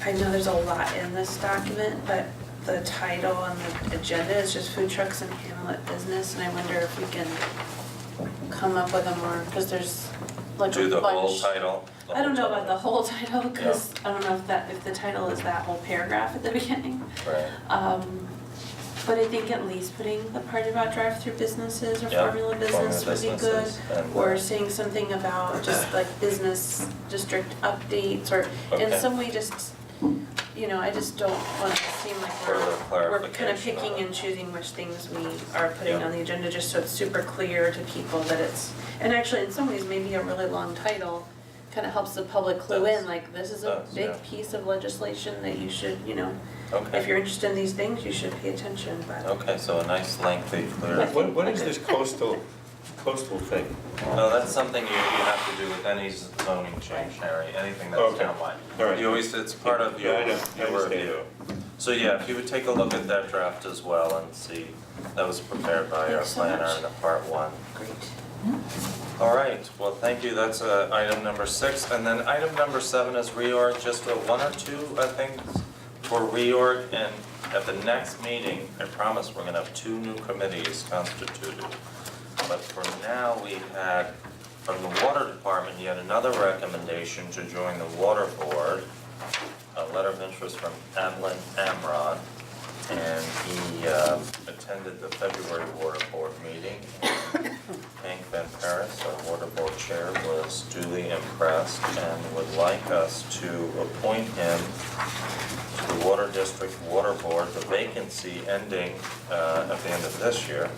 I know there's a lot in this document, but the title on the agenda is just food trucks and Hamlet business, and I wonder if we can come up with a more, because there's like a bunch. Do the whole title. I don't know about the whole title, because I don't know if the title is that whole paragraph at the beginning. Right. But I think at least putting the part about drive-through businesses or Yeah, formula business would be good. businesses and, Or saying something about just like business district updates, or in Okay. some way just, I just don't want to seem like Further we're kind of clarification on picking it. and choosing which things we are putting Yeah. on the agenda, just so it's super clear to people that it's, and actually in some ways, maybe a really long title kind of helps the public clue Does. in, like, this is a Does, big yeah. piece of legislation that you should, Okay. if you're interested in these things, you should pay attention, but. Okay, so a nice lengthy, clear. What is this coastal thing? No, that's something you have to do with any zoning change, Harry, anything that's Okay. townwide. All right. You always, it's part of your Yeah, I know. I your understand. review. So yeah, if you would take a look at that draft as well and see, that was prepared by our Thanks so planner much. in the part 1. Great. All right, well, thank you, that's item number 6. And then item number 7 is reorg, just 1 or 2 things for reorg. And at the next meeting, I promise we're gonna have 2 new committees constituted. But for now, we had, from the water department, yet another recommendation to join the water board. A letter of interest from Adlin Amrod, and he attended the February water board meeting. Hank Van Paris, our water board chair, was duly impressed and would like us to appoint him to the water district water board, the vacancy ending at the end of this year.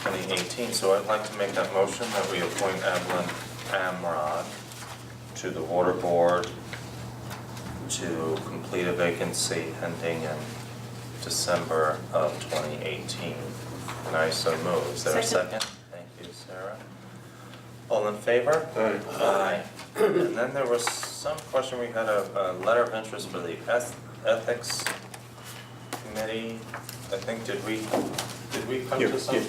2018, so I'd like to make that motion that we appoint Evelyn Amrod to the water board to complete a vacancy ending in December of 2018. And I so move. Is there a second? Thank you, Sarah. All in favor? Aye. Aye. And then there was some question, we had a letter of interest for the ethics committee. I think, did we come to some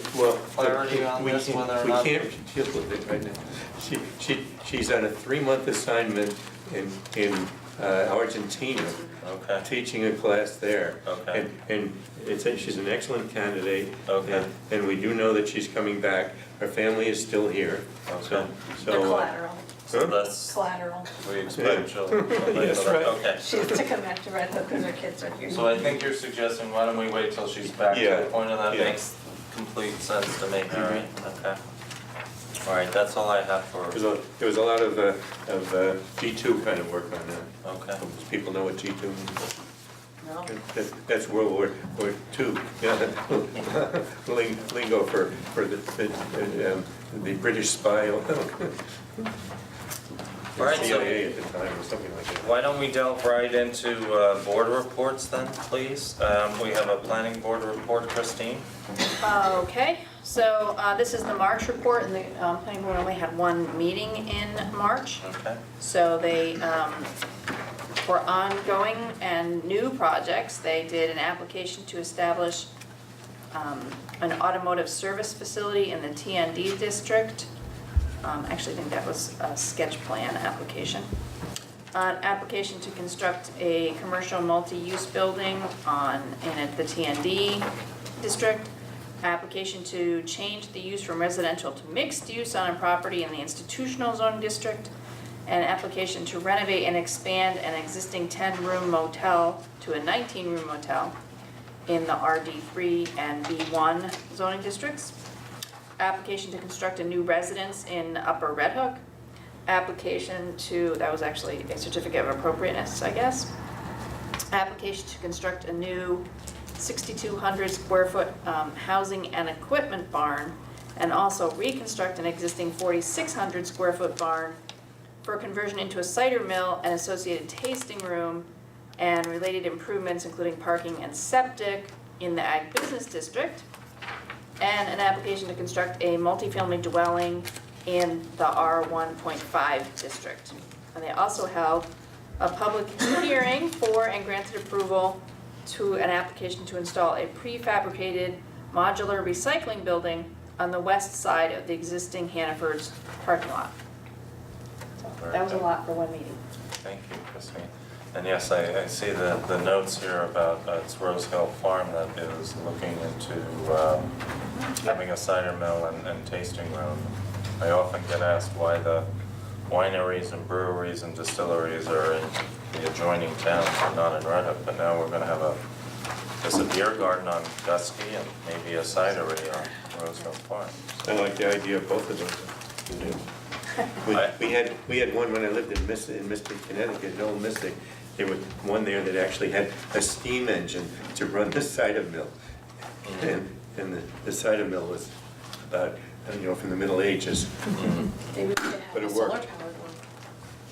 clarity on this, whether or not? We can't deal with it right now. She's on a 3-month assignment in Argentina, Okay, teaching a class there. okay, And she's an excellent candidate. Okay. And we do know that she's coming back. Her family is still here. okay. They're collateral, So let's, collateral. we expect she'll That's right. okay. She has to come back to Red Hook because her kids are here. So I think you're suggesting, why don't we wait till she's back to Yeah, the point, and that yeah. makes complete sense to me, Harry, okay. All right, that's all I have for, There was a lot of G2 kind of work on that. okay. Most people know what G2 means. No. That's World War II, yeah, lingo for the British spy. All right, so CIA at the time, or something like that. why don't we delve right into board reports then, please? We have a planning board report, Christine. Okay, so this is the March report, and the planning board only had one meeting in March. Okay. So they, for ongoing and new projects, they did an application to establish an automotive service facility in the TND district. Actually, I think that was a sketch plan application. An application to construct a commercial multi-use building in the TND district. Application to change the use from residential to mixed use on a property in the institutional zone district. An application to renovate and expand an existing 10-room motel to a 19-room motel in the RD3 and B1 zoning districts. Application to construct a new residence in Upper Red Hook. Application to, that was actually a certificate of appropriateness, I guess. Application to construct a new 6,200 square foot housing and equipment barn, and also reconstruct an existing 4,600 square foot barn for conversion into a cider mill and associated tasting room and related improvements, including parking and septic in the Ag Business District. And an application to construct a multifamily dwelling in the R1.5 district. And they also held a public hearing for and granted approval to an application to install a prefabricated modular recycling building on the west side of the existing Hannaford's parking lot. So that was a lot for one meeting. Thank you, Christine. And yes, I see the notes here about it's Rose Hill Farm that is looking into having a cider mill and tasting room. I often get asked why the wineries and breweries and distilleries are in the adjoining towns and not in Red Hook, but now we're gonna have there's a beer garden on Gusky and maybe a cidery on Rose Hill Farm. I like the idea of both of those. We had one when I lived in Mystic, Connecticut, in Old Mystic. There was one there that actually had a steam engine to run the cider mill. And the cider mill was about, from the Middle Ages. Maybe we could have But a it solar worked. powered one.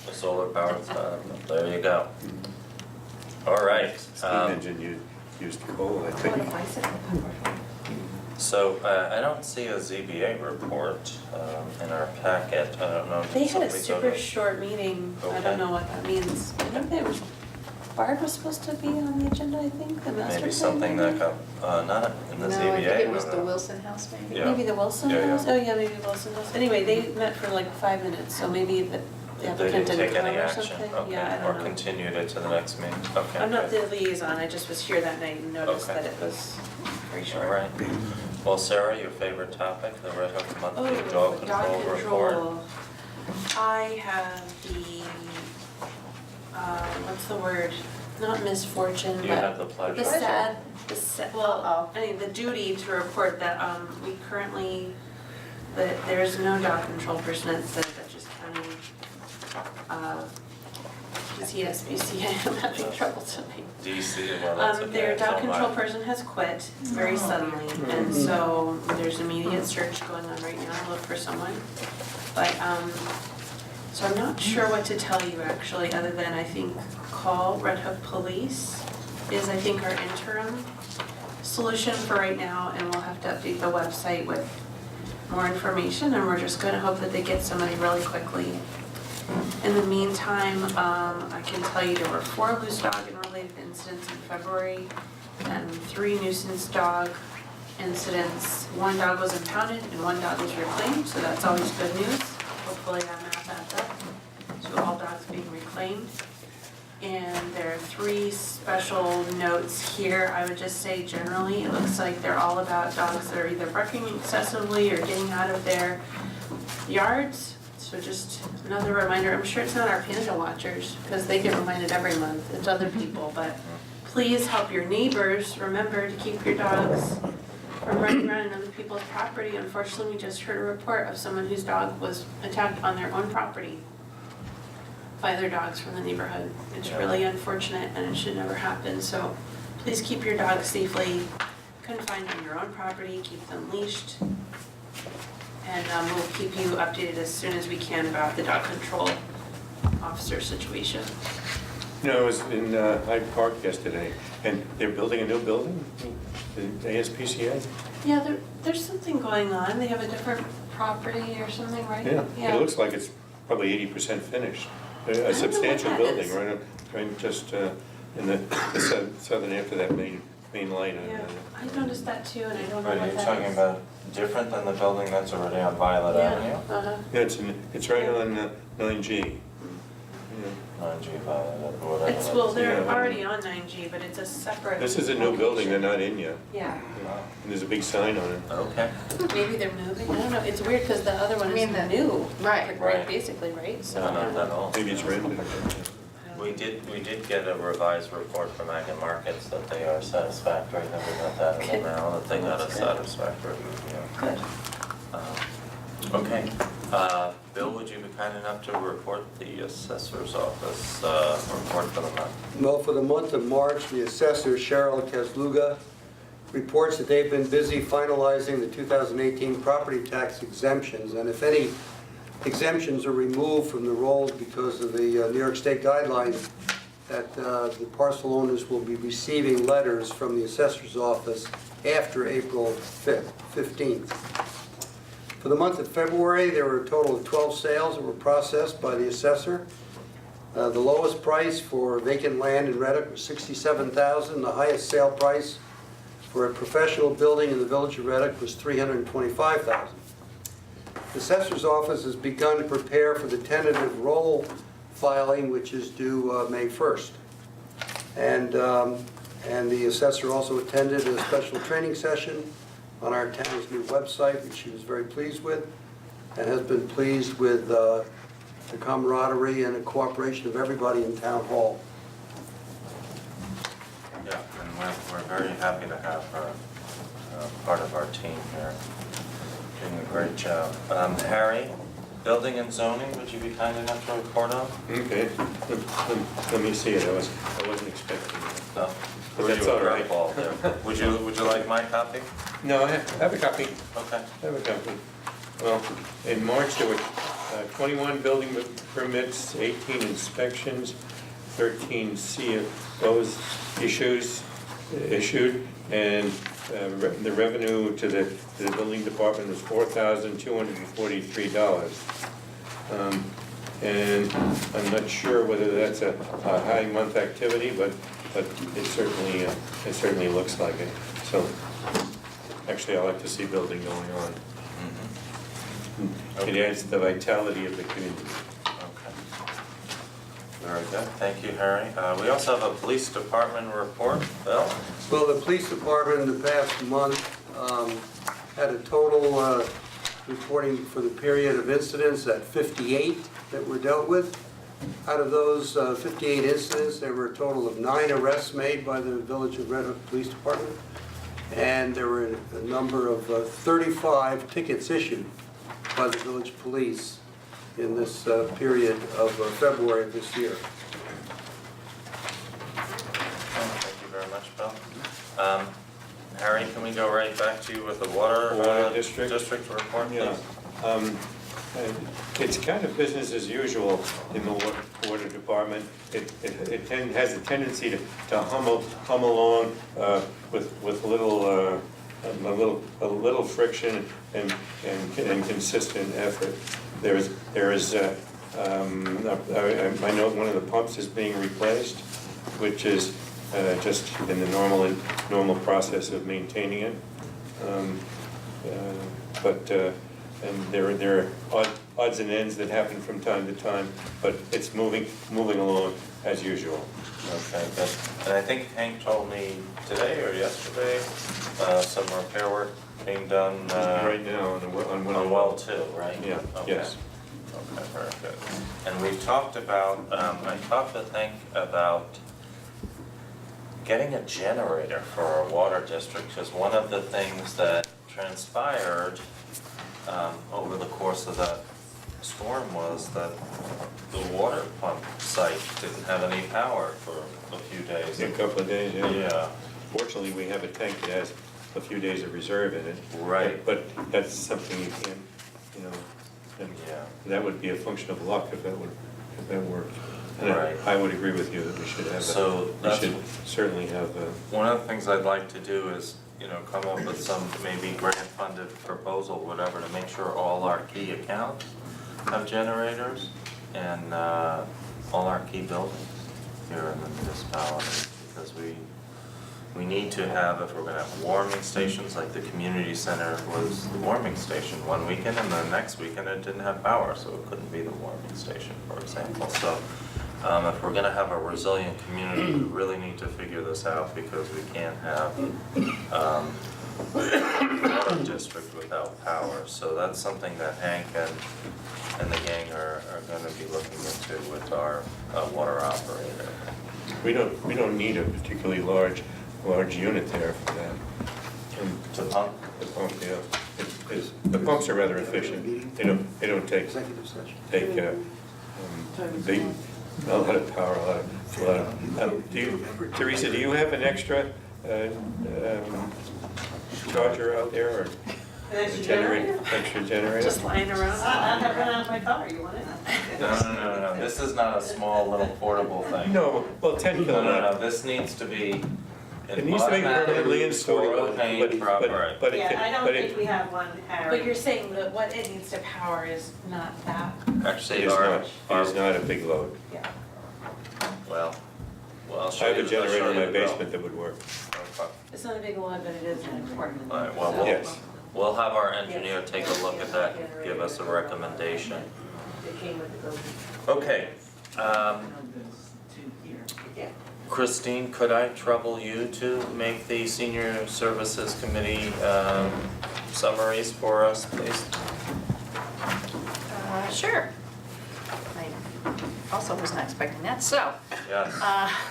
The solar powered cider mill, there you go. All right. Steam engine used coal, I What think. a bicycle powered one. So I don't see a ZBA report in our packet. I don't know. They had a Somebody go super to- short meeting, I Okay. don't know what that means. I think that was, Barb was supposed to be on the agenda, I think, the master plan. Maybe something that got, not in the ZBA. No, I think it was but, the Wilson House maybe. Yeah. Maybe the Wilson Yeah, yeah. House? Oh, yeah, maybe Wilson House. Anyway, they met for like 5 minutes, so maybe the They applicant didn't didn't take any come or action, something. okay, Yeah, I or don't know. continued it to the next meeting, okay. I'm not good. the liaison, I just was here that night and noticed Okay. that it was very short. All right. Well, Sarah, your favorite topic, the Red Hook Oh, Monthly Dog Control Report. I have the, what's the word? Not misfortune, You have but the pleasure. well, I mean, the duty to report that, we currently, that there's no dog control person at the Dutchess County, CSBC, I'm having trouble tonight. DC, well, that's okay. Their dog so control much. person has quit very suddenly, and so there's immediate search going on right now to look for someone. But, so I'm not sure what to tell you actually, other than I think call Red Hook Police is I think our interim solution for right now, and we'll have to update the website with more information, and we're just gonna hope that they get somebody really quickly. In the meantime, I can tell you there were 4 loose dog and related incidents in February and 3 nuisance dog incidents. 1 dog was impounded and 1 dog was reclaimed, so that's always good news. Hopefully that math adds up. So all dogs being reclaimed. And there are 3 special notes here. I would just say generally, it looks like they're all about dogs that are either barking excessively or getting out of their yards. So just another reminder, I'm sure it's not our panda watchers, because they get reminded every month, it's other people, but please help your neighbors remember to keep your dogs from running around on other people's property. Unfortunately, we just heard a report of someone whose dog was attacked on their own property. by their dogs from the neighborhood. It's Yeah. really unfortunate and it should never happen, so please keep your dogs safely confined on your own property, keep them leashed. And we'll keep you updated as soon as we can about the dog control officer situation. You know, I was in Hyde Park yesterday, and they're building a new building, the ASPCA. Yeah, there's something going on. They have a different property or something, right? Yeah, it looks like it's probably 80% finished. A substantial that building, is. right just in the southern end of that main line. Yeah, I noticed that too, and I don't know Are what you that talking is. about different than the building that's already on Violet Avenue? Yeah, uh-huh. Yeah, it's right on 9G. Yeah. 9G Violet, or whatever. It's, well, they're Yeah. already on 9G, but it's a separate. This is a new building, they're not in yet. Yeah, And there's a big sign on it. Okay. maybe they're moving, I don't know, it's weird because the other one I is mean, the- new. right. Right. Basically, right, so. No, not at all. Maybe it's rented. We did get a revised report from Ag and Markets that they are satisfactory, that we got that in Okay. the mail, that they got a That's good. satisfactory review. Good. Okay, Bill, would you be kind enough to report the assessor's office report for the month? Well, for the month of March, the assessor, Cheryl Kesluga, reports that they've been busy finalizing the 2018 property tax exemptions, and if any exemptions are removed from the rolls because of the New York State guidelines, that the parcel owners will be receiving letters from the assessor's office after April 15th. For the month of February, there were a total of 12 sales that were processed by the assessor. The lowest price for vacant land in Reddick was $67,000. The highest sale price for a professional building in the village of Reddick was $325,000. The assessor's office has begun to prepare for the tentative roll filing, which is due May 1st. And the assessor also attended a special training session on our town's new website, which she was very pleased with, and has been pleased with the camaraderie and the cooperation of everybody in town hall. Yeah, and we're very happy to have her part of our team here, doing a great job. Harry, building and zoning, would you be kind enough to report on? Okay, let me see it, I wasn't expecting it. No. But that's all right. Curveball there. Would you like my copy? No, I have a copy. Okay. I have a copy. Well, in March, there were 21 building permits, 18 inspections, 13 CFOs issued, and the revenue to the building department was $4,243. And I'm not sure whether that's a high month activity, but it certainly looks like it. So, actually, I like to see building going on. It adds to the vitality of the community. Okay. Very good. Thank you, Harry. We also have a police department report. Bill? Well, the police department in the past month had a total reporting for the period of incidents at 58 that were dealt with. Out of those 58 incidents, there were a total of 9 arrests made by the Village of Red Hook Police Department, and there were a number of 35 tickets issued by the village police in this period of February of this year. Thank you very much, Bill. Harry, can we go right back to you with the water District report, please? Yeah. It's kind of business as usual in the water department. It has a tendency to hum along with a little friction and consistent effort. I know one of the pumps is being replaced, which is just in the normal process of maintaining it. And there are odds and ends that happen from time to time, but it's moving along as usual. Okay, good. And I think Hank told me today or yesterday, some repair work being done Right now on one of on the well 2, right? Yeah, Okay. yes. Okay, very good. And we've talked about, I talked with Hank about getting a generator for our water district, because one of the things that transpired over the course of that storm was that the water pump site didn't have any power for a few days. A couple of days, yeah. Yeah, Fortunately, we have a tank that has a few days of reserve in it. right. But that's something you can't, you know, and Yeah. that would be a function of luck if that worked. And Right. I would agree with you that we should have So we that's- should certainly have One of the things I'd like to do is, come up with some maybe grant-funded proposal, whatever, to make sure all our key accounts have generators and all our key buildings here in the municipality, because we need to have, if we're gonna have warming stations, like the community center was the warming station one weekend, and the next weekend it didn't have power, so it couldn't be the warming station, for example. So if we're gonna have a resilient community, we really need to figure this out, because we can't have a water district without power. So that's something that Hank and the gang are gonna be looking into with our water operator. we don't need a particularly large unit there for that. To pump? The pump, yeah. The pumps are rather efficient. They don't take Executive session. a lot of power, Teresa, do you have an extra charger out there, or Extra extra generator? Just lying around. I have run out of my power, you want it? No, this is not a small little portable thing. No, well, 10 No, kilowatt. this needs to be It needs to be permanently installed, but it Yeah, I can, don't but think it, we have one, Harry. But you're saying that what it needs to power is not that? Actually, it is our, not, it is not a big load. Yeah. well, I'll I show have you. a generator in my the bill. basement that would work. Okay. It's not a big load, but it is important. All right, well, So- Yes. we'll have our engineer take a look at that, give us a recommendation. It came with the building. Okay, Yeah. Christine, could I trouble you to make the senior services committee summaries for us, please? Sure. I also was not expecting that, so, Yes.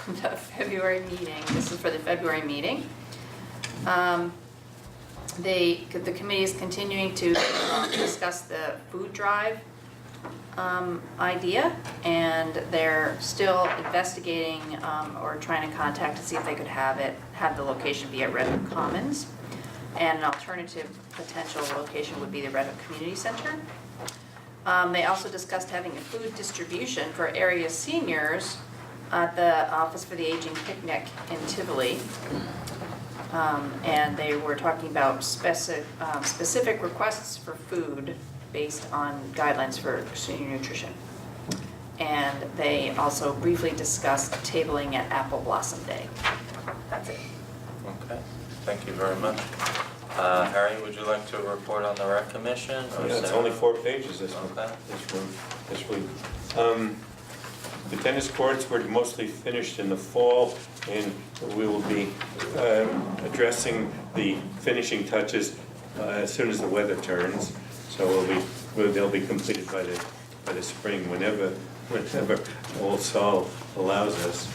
the February meeting, this is for the February meeting. The committee is continuing to discuss the food drive idea, and they're still investigating or trying to contact to see if they could have the location be at Red Hook Commons. And an alternative potential location would be the Red Hook Community Center. They also discussed having a food distribution for area seniors at the Office for the Aging Picnic in Tivoli. And they were talking about specific requests for food based on guidelines for senior nutrition. And they also briefly discussed tabling at Apple Blossom Day. That's it. Okay, thank you very much. Harry, would you like to report on the rec commission? Or Yeah, it's Sarah? only 4 pages this Okay. week. The tennis courts were mostly finished in the fall, and we will be addressing the finishing touches as soon as the weather turns. So they'll be completed by the spring, whenever Old Sol allows us.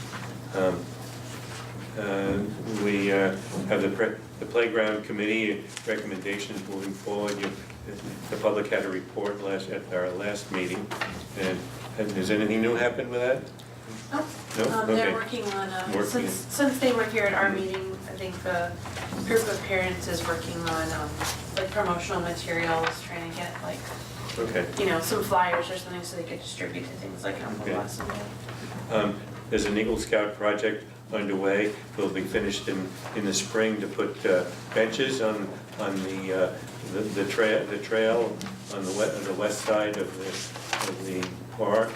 We have the playground committee recommendations moving forward. The public had a report at our last meeting, and has anything new happened with that? No? They're Okay. working on, Working. since they were here at our meeting, I think the group of parents is working on, like promotional materials, trying to get like, Okay. some flyers or something so they could distribute to things like Apple Okay. Blossom Day. There's an Eagle Scout project underway. Will be finished in the spring to put benches on the trail on the west side of the park.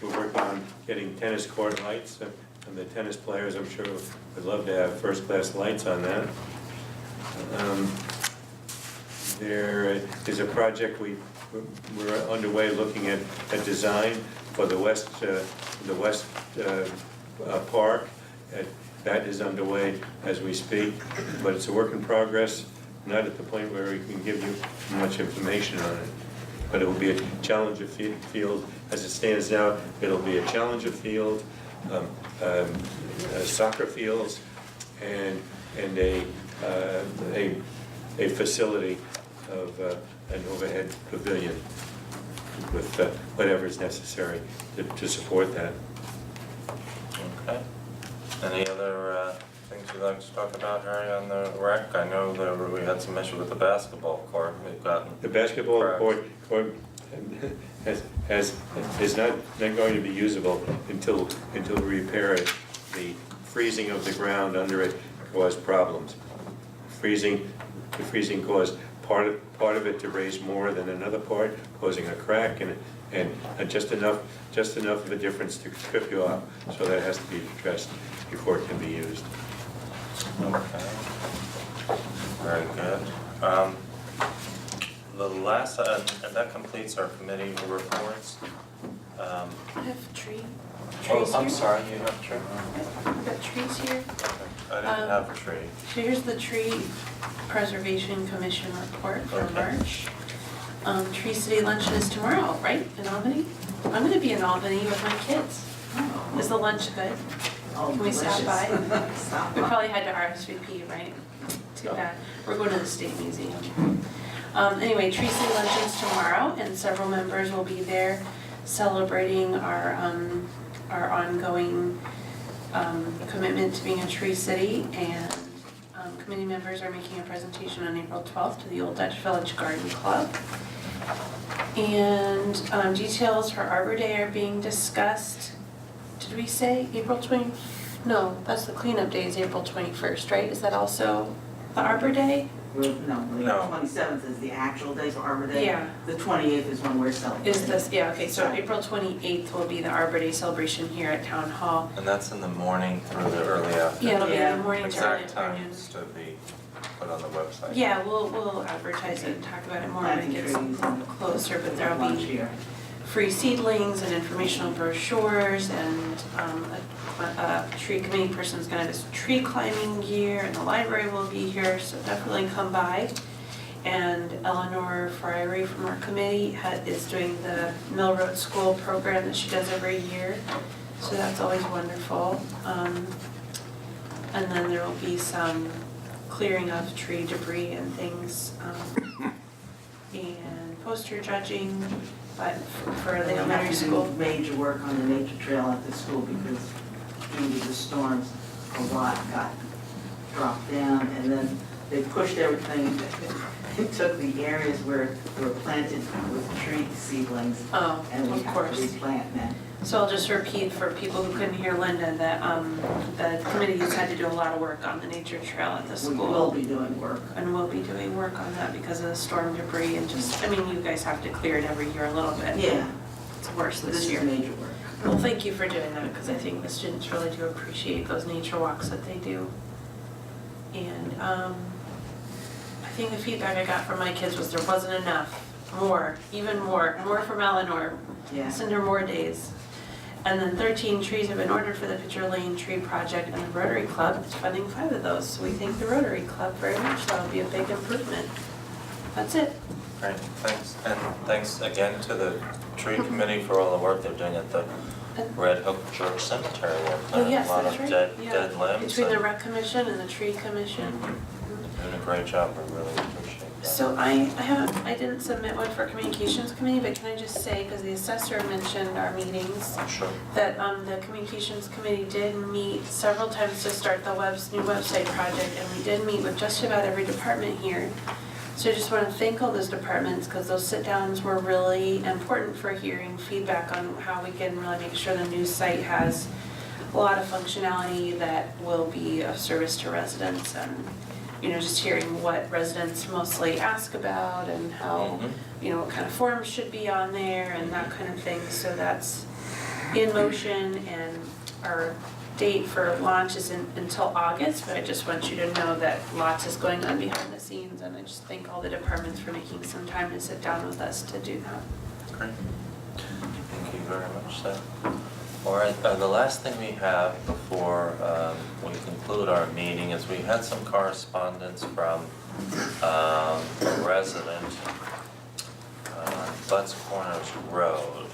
We're working on getting tennis court lights, and the tennis players, I'm sure, would love to have first-class lights on that. There is a project we're underway looking at a design for the west park. That is underway as we speak, but it's a work in progress, not at the point where we can give you much information on it. But it will be a challenger field. As it stands now, it'll be a challenger field, soccer fields, and a facility of an overhead pavilion. whatever is necessary to support that. Okay. Any other things you'd like to talk about, Harry, on the rec? I know that we had some issue with the basketball court. We've gotten. The basketball Correct. court is not going to be usable until we repair it. The freezing of the ground under it caused problems. The freezing caused part of it to raise more than another part, causing a crack and just enough of a difference to trip you up. So that has to be addressed before it can be used. Okay. Very good. The last, and that completes our committee reports. I have trees Oh, here. I'm sorry, you have tree? I've got trees here. I didn't have a tree. So here's the Tree Preservation Commission report for Okay. March. Tree City Luncheon is tomorrow, right, in Albany? I'm gonna be in Albany with my kids. Is the lunch good? Can we stop by? We probably had to RSVP, right? Too bad. We're going to the State Museum. Anyway, Tree City Luncheon's tomorrow, and several members will be there celebrating our ongoing commitment to being a tree city, and committee members are making a presentation on April 12th to the Old Dutch Village Garden Club. And details for Arbor Day are being discussed. Did we say April 20? No, that's the cleanup day is April 21st, right? Is that also the Arbor Day? No, the No. 27th is the actual day for Arbor Day. Yeah. The 28th is when we're celebrating. Is this, yeah, okay, so April 28th will be the Arbor Day celebration here at Town Hall. And that's in the morning through the early afternoon. Yeah, it'll be in Yeah. the morning to early Exact afternoon. times to be put on the website. Yeah, we'll advertise it and talk about it more when it Planting gets trees and closer, but there'll lunch be here. free seedlings and informational brochures, and a tree committee person's gonna have his tree climbing gear, and the library will be here, so definitely come by. And Eleanor Friary from our committee is doing the Mill Road School program that she does every year, so that's always wonderful. And then there will be some clearing of tree debris and things, and poster judging, but for the elementary school. We have to do major work on the nature trail at the school because due to the storms, a lot got dropped down, and then they pushed everything. It took the areas where they were planted with tree seedlings, Oh, and we of have course. to replant now. So I'll just repeat for people who couldn't hear Linda that the committees had to do a lot of work on the nature trail at the We school. will be doing work. And we'll be doing work on that because of the storm debris and just, I mean, you guys have to clear it every year a little bit. Yeah, It's worse so this this is year. major work. Well, thank you for doing that because I think the students really do appreciate those nature walks that they do. And I think the feedback I got from my kids was there wasn't enough, more from Eleanor. Yeah. Send her more days. And then 13 trees have been ordered for the Pitcher Lane Tree Project, and the Rotary Club is funding 5 of those. So we thank the Rotary Club very much. That'll be a big improvement. That's it. Great, thanks. And thanks again to the tree committee for all the work they're doing at the Red Hook Church Cemetery. Oh, yes, A lot that's of right. dead Yeah. limbs. Between the and Rec Commission and the Tree Commission. doing a great job, we really appreciate that. So I didn't submit one for Communications Committee, but can I just say, because the assessor mentioned our meetings, Sure. that the Communications Committee did meet several times to start the new website project, and we did meet with just about every department here. So I just want to thank all those departments, because those sit-downs were really important for hearing feedback on how we can really make sure the new site has a lot of functionality that will be of service to residents, and just hearing what residents mostly ask about and how, what kind of forms should be on there and that kind of thing. So that's in motion, and our date for launch isn't until August, but I just want you to know that lots is going on behind the scenes, and I just thank all the departments for making some time to sit down with us to do that. Great. Thank you very much, Seth. All right, the last thing we have before we conclude our meeting is we had some correspondence from a resident on Butts Corners Road.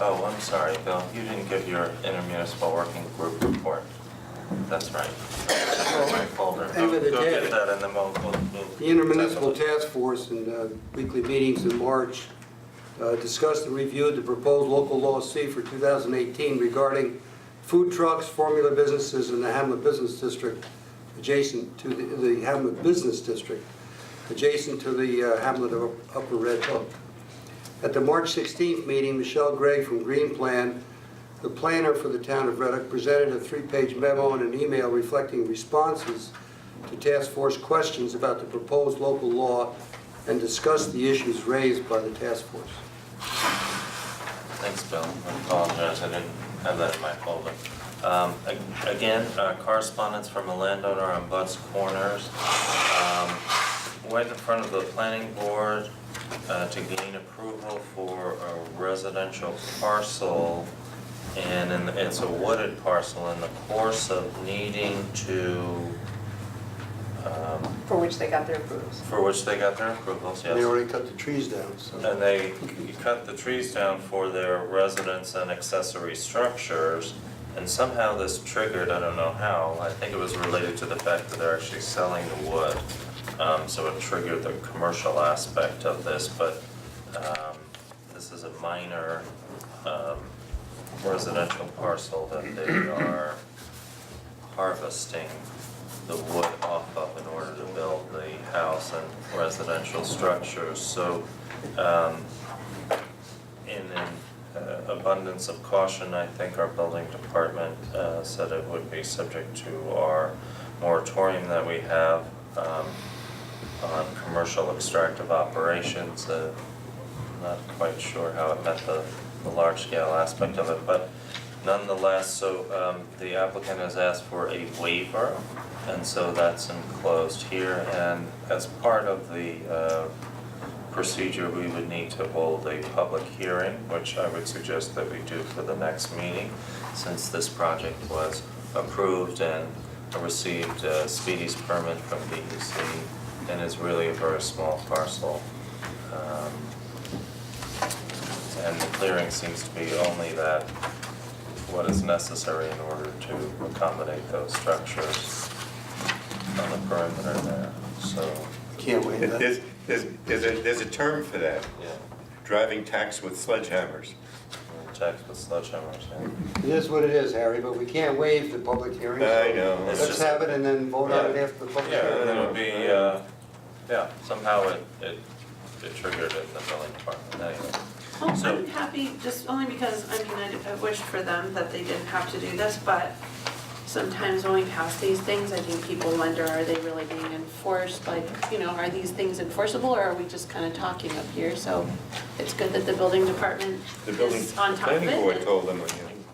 Oh, I'm sorry, Bill, you didn't give your intermunicipal working group report. That's right. My folder. End of the Go day. get that in the The intermunicipal task force and weekly meetings in March discussed and reviewed the proposed local law C for 2018 regarding food trucks, formula businesses in the Hamlet Business District adjacent to the Hamlet Business District, adjacent to the Hamlet of Upper Red Hook. At the March 16th meeting, Michelle Gregg from Green Plan, the planner for the town of Red Hook, presented a 3-page memo and an email reflecting responses to task force questions about the proposed local law and discussed the issues raised by the task force. Thanks, Bill. I apologize, I didn't have that in my folder. Again, correspondence from a landowner on Butts Corners. Went in front of the planning board to gain approval for a residential parcel, and it's a wooded parcel. In the course of needing to For which they got their approvals. for which they got their approvals, yes. They already cut the trees down, so. And they cut the trees down for their residence and accessory structures, and somehow this triggered, I don't know how, I think it was related to the fact that they're actually selling the wood. So it triggered the commercial aspect of this, but this is a minor residential parcel that they are harvesting the wood off of in order to build the house and residential structures. So in an abundance of caution, I think our building department said it would be subject to our moratorium that we have on commercial extractive operations. Not quite sure how it met the large-scale aspect of it, but nonetheless, so the applicant has asked for a waiver, and so that's enclosed here, and as part of the procedure, we would need to hold a public hearing, which I would suggest that we do for the next meeting, since this project was approved and received Speedy's permit from DEC, and is really a very small parcel. And the clearing seems to be only that, what is necessary in order to accommodate those structures on the perimeter there, so, Can't wait that. There's a term for that, yeah. driving tax with sledgehammers. Checks with sledgehammers, yeah. It is what it is, Harry, but we can't waive the public hearing. so I know. It's Let's just- have it and then vote on it Yeah. after the public Yeah, hearing. and it would be, yeah, somehow it triggered it in the building department, anyway. Well, So- I'm happy, just only because, I mean, I wished for them that they didn't have to do this, but sometimes when we pass these things, I think people wonder, are they really being enforced? Like, you know, are these things enforceable, or are we just kind of talking up here? So it's good that the building department The building, is on top of it. planning board told them,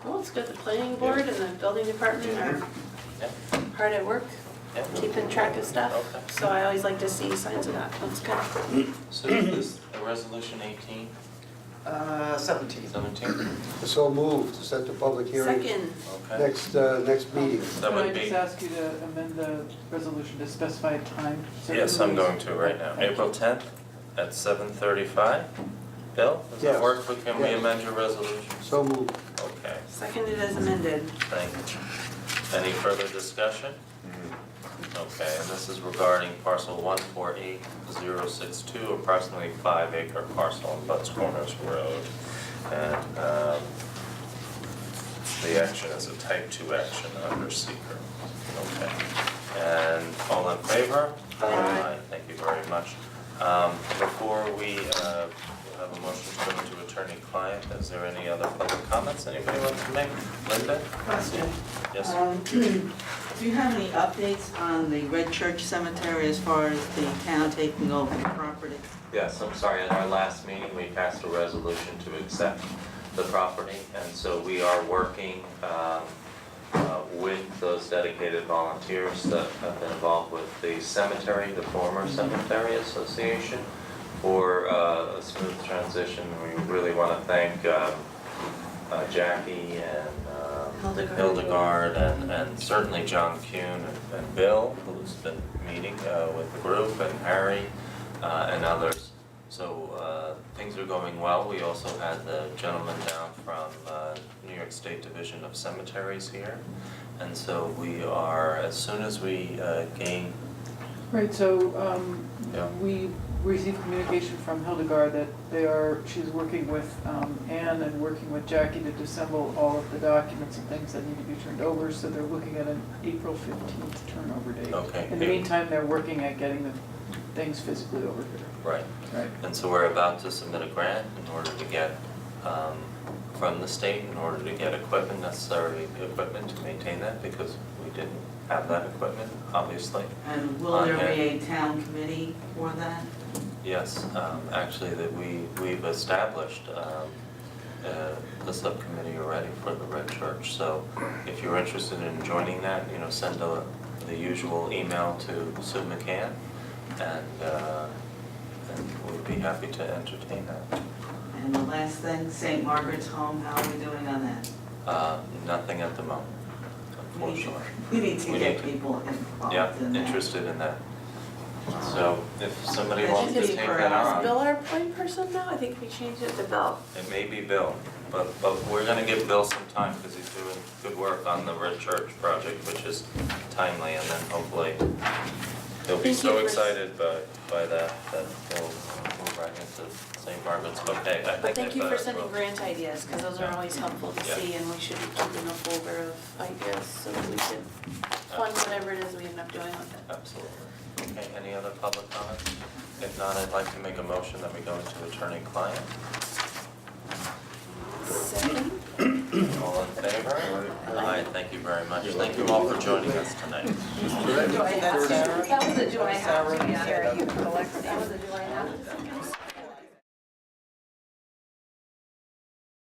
Well, it's good the planning board and the building department are Yeah, hard at work, yeah. keeping track of stuff. Okay. So I always like to see signs of that, that's good. So is this a resolution 18, 17. 17? So moved to set the public hearing Second, Okay. next meeting. That Could I would be, just ask you to amend the resolution to specify a time? yes, I'm going to right now. April 10th at 7:35. Bill, does that Yes. work? Can we Yes. amend your resolution? So moved. Okay, seconded as amended. thank you. Any further discussion? Okay, and this is regarding parcel 148062, approximately 5-acre parcel on Butts Corners Road. And the action is a type 2 action under seeker. Okay, and all in favor? Aye. Thank you very much. Before we have a motion to go into attorney-client, is there any other public comments anybody wants to make? Linda? Question. Yes? Do you have any updates on the Red Church Cemetery as far as the town taking over the property? Yes, I'm sorry, at our last meeting, we passed a resolution to accept the property, and so we are working with those dedicated volunteers that have been involved with the cemetery, the former cemetery association, for a smooth transition. We really want to thank Jackie and Hildegard and certainly John Kuhn and Bill, who's been meeting with the group, and Harry and others. So things are going well. We also had the gentleman down from New York State Division of Cemeteries here. And so we are, as soon as we gain, Right, so Yeah. we received communication from Hildegard that she's working with Anne and working with Jackie to disassemble all of the documents and things that need to be turned over, so they're looking at an April 15th turnover date. Okay. In the meantime, they're working at getting the things physically over here. Right. Right. And so we're about to submit a grant in order to get, from the state, in order to get necessary equipment to maintain that, because we didn't have that equipment, obviously. And will there be a town committee for that? Yes, actually, that we've established the subcommittee already for the Red Church. So if you're interested in joining that, send the usual email to Sue McCann, and we'd be happy to entertain that. And the last thing, St. Margaret's Home, how are we doing on that? Nothing at the moment, unfortunately. We need to get people involved Yeah, in that. interested in that. So if somebody That wants should to be take for that us. on, Bill our point person now? I think we changed it to Bill. it may be Bill, but we're gonna give Bill some time because he's doing good work on the Red Church project, which is timely, and then hopefully he'll be Thank so you for- excited by that he'll move right into St. Margaret's. Okay, I But think thank you I've for got it. sending grant ideas, because those are always helpful to Yeah. see, and we should be keeping a folder of ideas so that we can fund whatever it is we end up doing with it. Absolutely. Okay, any other public comments? If not, I'd like to make a motion that we go into attorney-client. Second? All in favor? Aye, thank you very much. Thank you all for joining us tonight. Do I have to? That was a do I have to, yeah. Sarah, you collect, that was a do I have to?